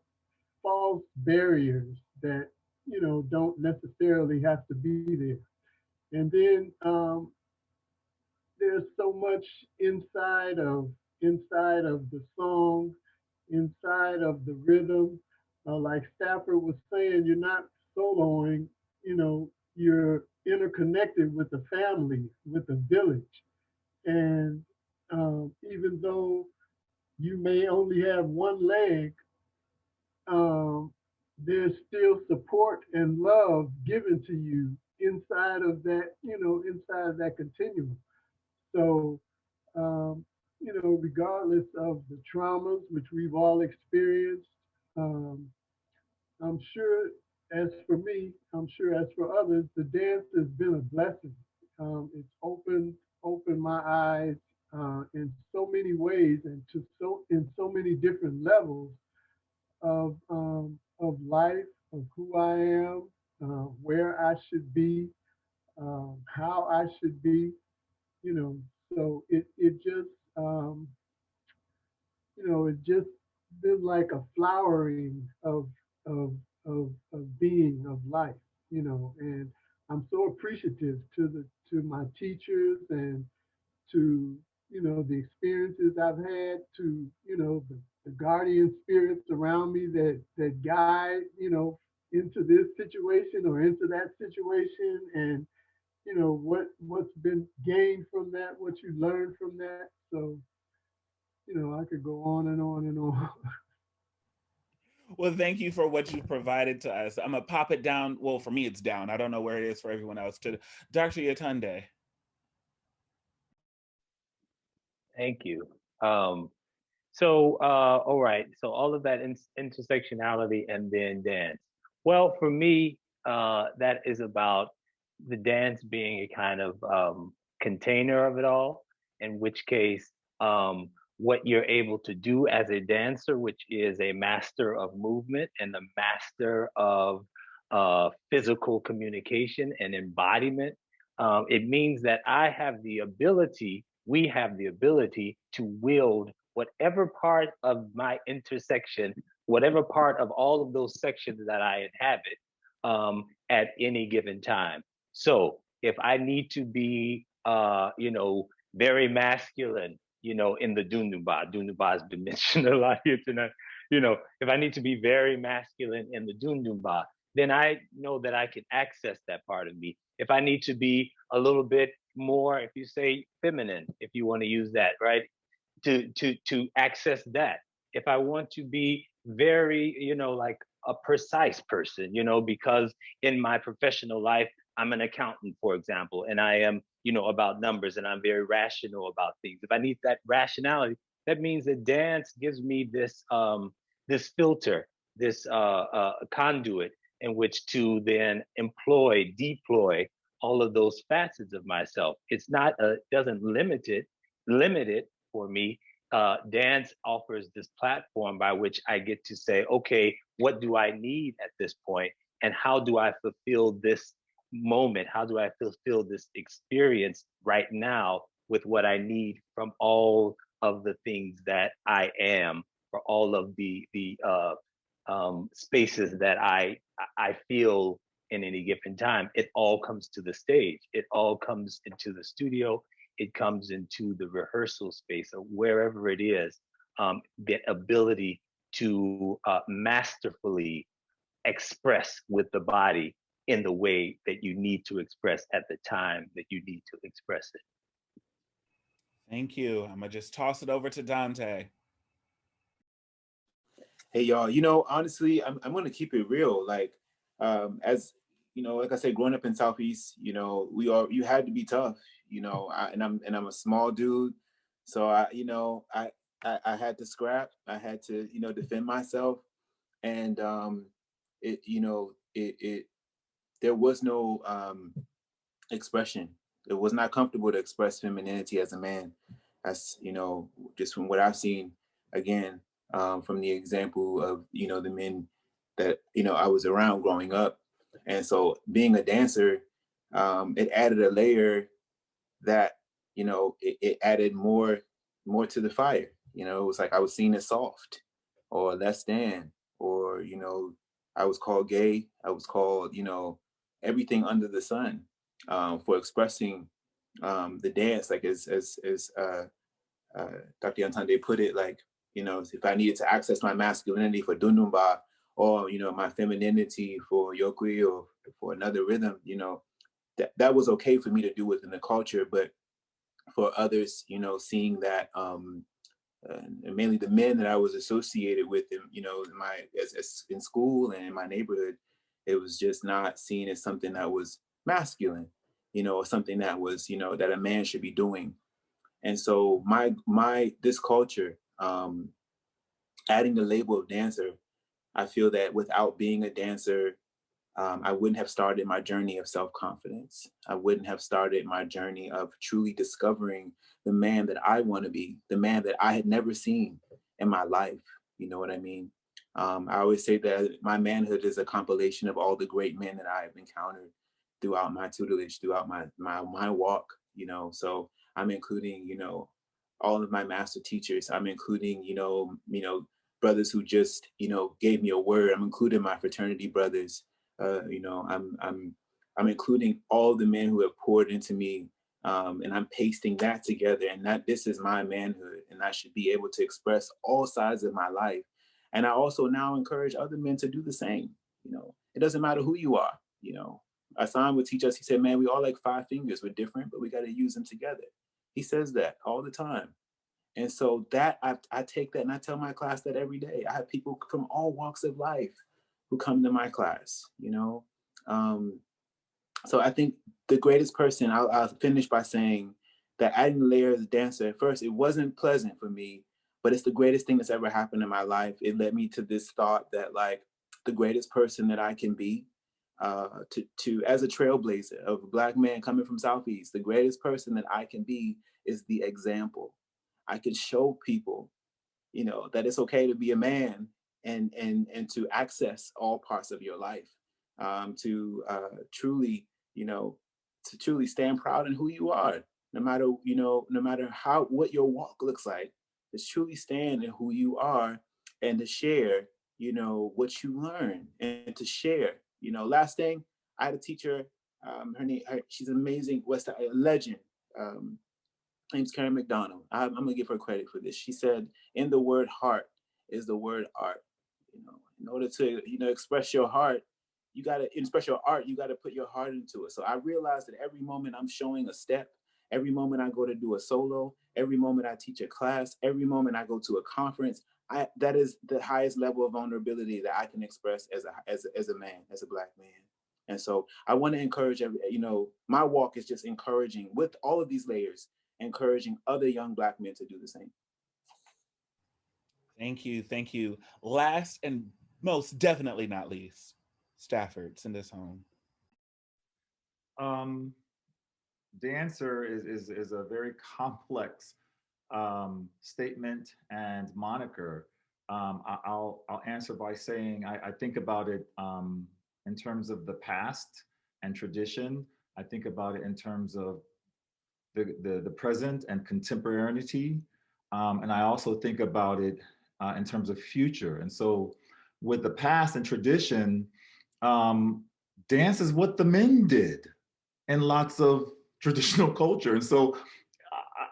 false barriers that, you know, don't necessarily have to be there. And then there's so much inside of the song, inside of the rhythm. Like Stafford was saying, you're not soloing, you know, you're interconnected with the family, with the village. And even though you may only have one leg, um, there's still support and love given to you inside of that, you know, inside of that continuum. So, you know, regardless of the traumas which we've all experienced, um, I'm sure, as for me, I'm sure as for others, the dance has been a blessing. It's opened my eyes in so many ways, and to so in so many different levels of life, of who I am, where I should be, how I should be, you know. So it just you know, it just been like a flowering of of being, of life, you know. And I'm so appreciative to my teachers and to, you know, the experiences I've had, to, you know, the guardian spirits around me that guide, you know, into this situation or into that situation, and you know what's been gained from that, what you learned from that. So, you know, I could go on and on and on. Well, thank you for what you provided to us. I'm gonna pop it down. Well, for me, it's down. I don't know where it is for everyone else. To Dr. Yatunde. Thank you. All right. So all of that intersectionality and then dance. Well, for me, that is about the dance being a kind of container of it all, in which case, what you're able to do as a dancer, which is a master of movement and a master of physical communication and embodiment, it means that we have the ability to wield whatever part of my intersection, whatever part of all of those sections that I inhabit at any given time. So if I need to be, you know, very masculine, you know, in the Dunduba has been mentioned a lot here tonight. You know, if I need to be very masculine in the Dunduba, then I know that I can access that part of me. If I need to be a little bit more, if you say feminine, if you want to use that, right? To access that. If I want to be very, you know, like a precise person, you know, because in my professional life, I'm an accountant, for example, and I am, about numbers, and I'm very rational about things. If I need that rationality, that means that dance gives me this filter, this conduit in which to then deploy all of those facets of myself. It's not doesn't limit it for me. Dance offers this platform by which I get to say, okay, what do I need at this point, and how do I fulfill this moment? How do I fulfill this experience right now with what I need from all of the things that I am, for all of the spaces that I feel in any given time? It all comes to the stage. It all comes into the studio. It comes into the rehearsal space, or wherever it is. The ability to masterfully express with the body in the way that you need to express at the time that you need to express it. Thank you. I'm gonna just toss it over to Dante. Hey y'all, honestly, I'm gonna keep it real. Like, as like I said, growing up in Southeast, you had to be tough, and I'm a small dude, so I had to scrap. I had to, defend myself, and it there was no expression. It was not comfortable to express femininity as a man. That's, just from what I've seen, again, from the example of, the men that, I was around growing up. And so being a dancer, it added a layer that, it added more to the fire. It was like I was seen as soft or less than, or, I was called gay. I was called, everything under the sun, for expressing the dance, like as Dr. Yantande put it, like, if I needed to access my masculinity for Dundumba, or, my femininity for Yokwi, or for another rhythm, that was okay for me to do within the culture. But for others, seeing that, and mainly the men that I was associated with, as in school and in my neighborhood, it was just not seen as something that was masculine, or something that was, that a man should be doing. And so this culture, adding the label of dancer, I feel that without being a dancer, I wouldn't have started my journey of self-confidence. I wouldn't have started my journey of truly discovering the man that I want to be, the man that I had never seen in my life. You know what I mean? I always say that my manhood is a compilation of all the great men that I have encountered throughout my tutelage, throughout my walk, so I'm including, all of my master teachers. I'm including, brothers who just, gave me a word. I'm including my fraternity brothers. I'm including all the men who have poured into me, and I'm pasting that together. And that this is my manhood, and I should be able to express all sides of my life. And I also now encourage other men to do the same. It doesn't matter who you are. Asan would teach us. He said, "Man, we all like 5 fingers. We're different, but we got to use them together." He says that all the time. And so that I take that and I tell my class that every day. I have people from all walks of life who come to my class, So I think the greatest person, I'll finish by saying that adding the layer as a dancer, at first, it wasn't pleasant for me, but it's the greatest thing that's ever happened in my life. It led me to this thought that, like, the greatest person that I can be, to as a trailblazer of a Black man coming from Southeast, the greatest person that I can be is the example. I can show people, that it's okay to be a man, and to access all parts of your life, to truly, to truly stand proud in who you are, no matter what your walk looks like. Just truly stand in who you are, and to share, what you learn, and to share. Last thing, I had a teacher, she's amazing, a legend. Name's Karen McDonald. I'm gonna give her credit for this. She said, "In the word heart is the word art." In order to express your heart, you gotta express your art. You gotta put your heart into it. So I realized that every moment I'm showing a step, every moment I go to do a solo, every moment I teach a class, every moment I go to a conference, that is the highest level of vulnerability that I can express as a man, as a Black man. And so I want to encourage, my walk is just encouraging with all of these layers, encouraging other young Black men to do the same. Thank you. Thank you. Last and most definitely not least, Stafford, send us home. Dancer is a very complex statement and moniker. I'll answer by saying I think about it in terms of the past and tradition. I think about it in terms of the present and contemporaneity, and I also think about it in terms of future. And so, with the past and tradition, dance is what the men did in lots of traditional culture. And so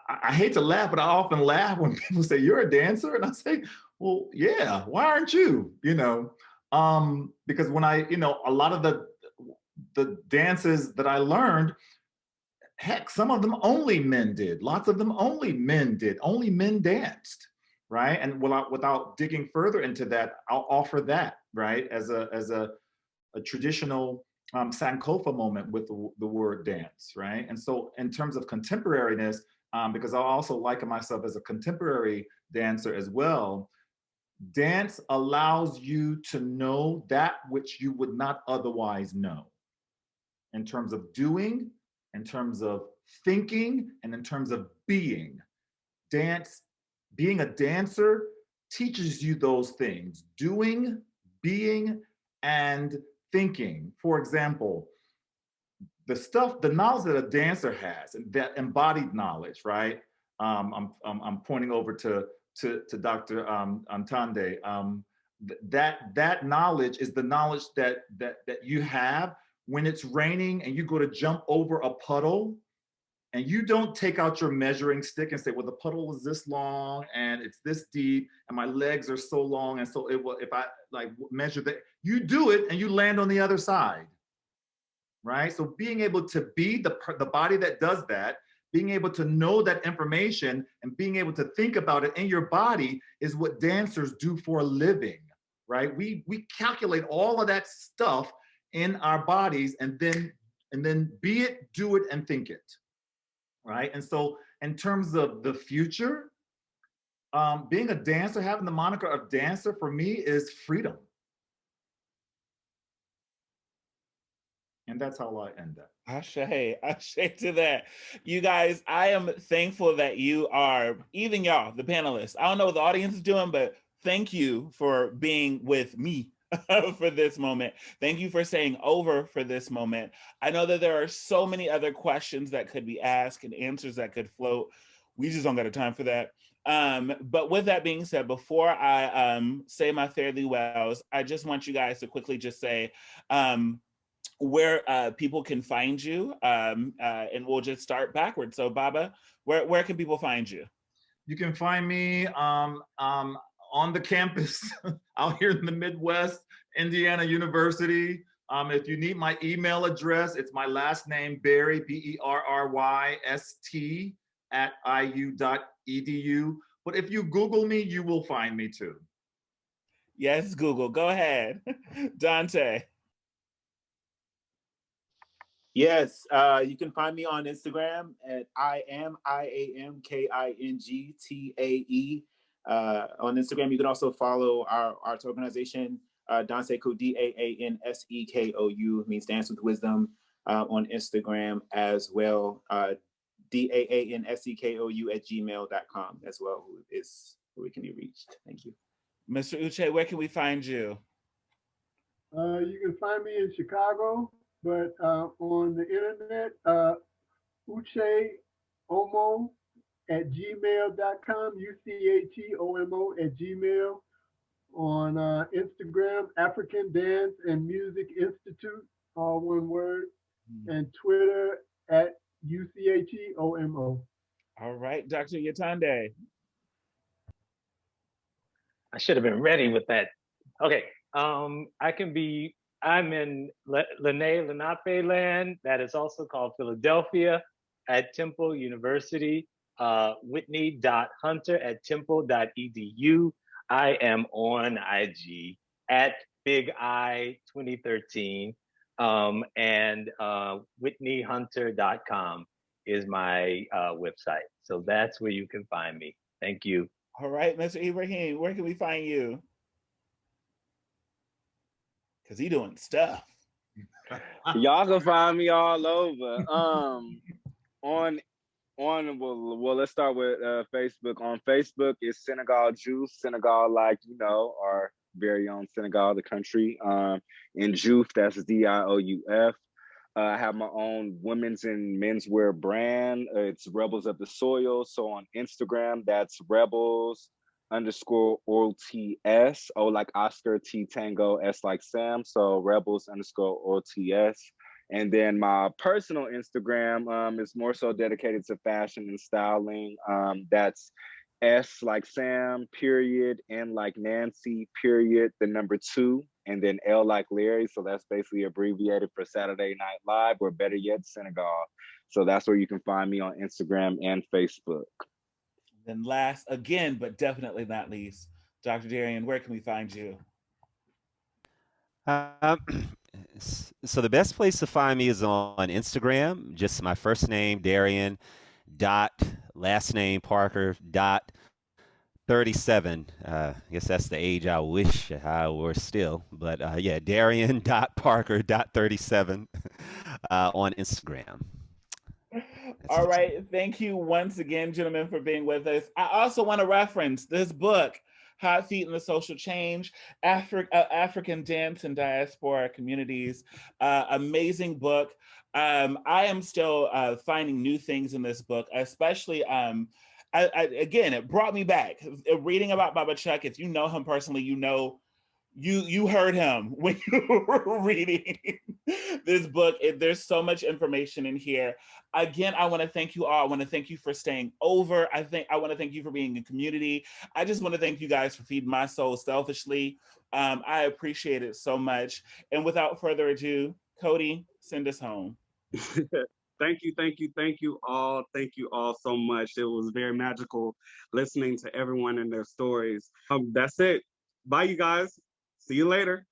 I hate to laugh, but I often laugh when people say, "You're a dancer," and I say, "Well, yeah, why aren't you?" Because when a lot of the dances that I learned, heck, some of them only men did. Lots of them only men did. Only men danced, right? And without digging further into that, I'll offer that, right, as a traditional Sankofa moment with the word dance, right? And so in terms of contemporariness, because I also liken myself as a contemporary dancer as well, dance allows you to know that which you would not otherwise know in terms of doing, in terms of thinking, and in terms of being. Dance, being a dancer teaches you those things: doing, being, and thinking. For example, the knowledge that a dancer has, that embodied knowledge, right? I'm pointing over to Dr. Antande. That knowledge is the knowledge that you have when it's raining and you go to jump over a puddle, and you don't take out your measuring stick and say, well, the puddle is this long and it's this deep and my legs are so long, and so it will, if I like measure that, you do it and you land on the other side, right? So being able to be the body that does that, being able to know that information and being able to think about it in your body is what dancers do for a living, right? We calculate all of that stuff in our bodies and then be it, do it, and think it, right? And so in terms of the future, being a dancer, having the moniker of dancer for me is freedom. And that's how I end that. Ashe to that. You guys, I am thankful that you are, even y'all, the panelists. I don't know what the audience is doing, but thank you for being with me for this moment. Thank you for staying over for this moment. I know that there are so many other questions that could be asked and answers that could float. We just don't got the time for that. But with that being said, before I say my fairly wells, I just want you guys to quickly just say where people can find you, and we'll just start backwards. So Baba, where can people find you? You can find me on the campus out here in the Midwest, Indiana University. If you need my email address, it's my last name, Berry, BERRYST @iu.edu. But if you Google me, you will find me too. Yes, Google, go ahead. Dante. Yes, you can find me on Instagram at IAMKINGTAE. On Instagram, you can also follow our arts organization, Dansekou, DAANSEKOU, means Dance with Wisdom, on Instagram as well. DAANSEKOU @gmail.com as well is where we can be reached. Thank you. Mr. Uche, where can we find you? You can find me in Chicago, but on the internet, Uche Omo @gmail.com, UCHEOMO @gmail. On Instagram, African Dance and Music Institute, all one word, and Twitter @UCHEOMO. All right, Dr. Yatande. I should have been ready with that. Okay, I'm in Lenape land, that is also called Philadelphia, at Temple University, whitney.hunter@temple.edu. I am on IG @BigI2013. And whitneyhunter.com is my website. So that's where you can find me. Thank you. All right, Mr. Ibrahim, where can we find you? Because he doing stuff. Y'all can find me all over. On well, let's start with Facebook. On Facebook, it's Senegal Juice. Senegal, like our very own Senegal, the country. And Juif, that's DIOUF. I have my own women's and menswear brand. It's Rebels of the Soil. So on Instagram, that's Rebels_OTS. O like Oscar, T Tango, S like Sam. So Rebels_OTS. And then my personal Instagram is more so dedicated to fashion and styling. That's S like Sam, period, N like Nancy, period, the number 2, and then L like Larry. So that's basically abbreviated for Saturday Night Live, or better yet, Senegal. So that's where you can find me on Instagram and Facebook. Then last, again, but definitely not least, Dr. Darian, where can we find you? So the best place to find me is on Instagram, just my first name, Darian, dot, last name, Parker, dot, 37. I guess that's the age I wish I were still. But yeah, Darian, dot, Parker, dot, 37 on Instagram. All right. Thank you once again, gentlemen, for being with us. I also want to reference this book, Hot Feet in the Social Change, African Dance and Diaspora Communities. Amazing book. I am still finding new things in this book, especially, again, it brought me back. Reading about Baba Chuck, if you know him personally, you heard him when you were reading this book. There's so much information in here. Again, I want to thank you all. I want to thank you for staying over. I want to thank you for being in community. I just want to thank you guys for feeding my soul selfishly. I appreciate it so much. And without further ado, Cody, send us home. Thank you all. Thank you all so much. It was very magical listening to everyone and their stories. That's it. Bye, you guys. See you later.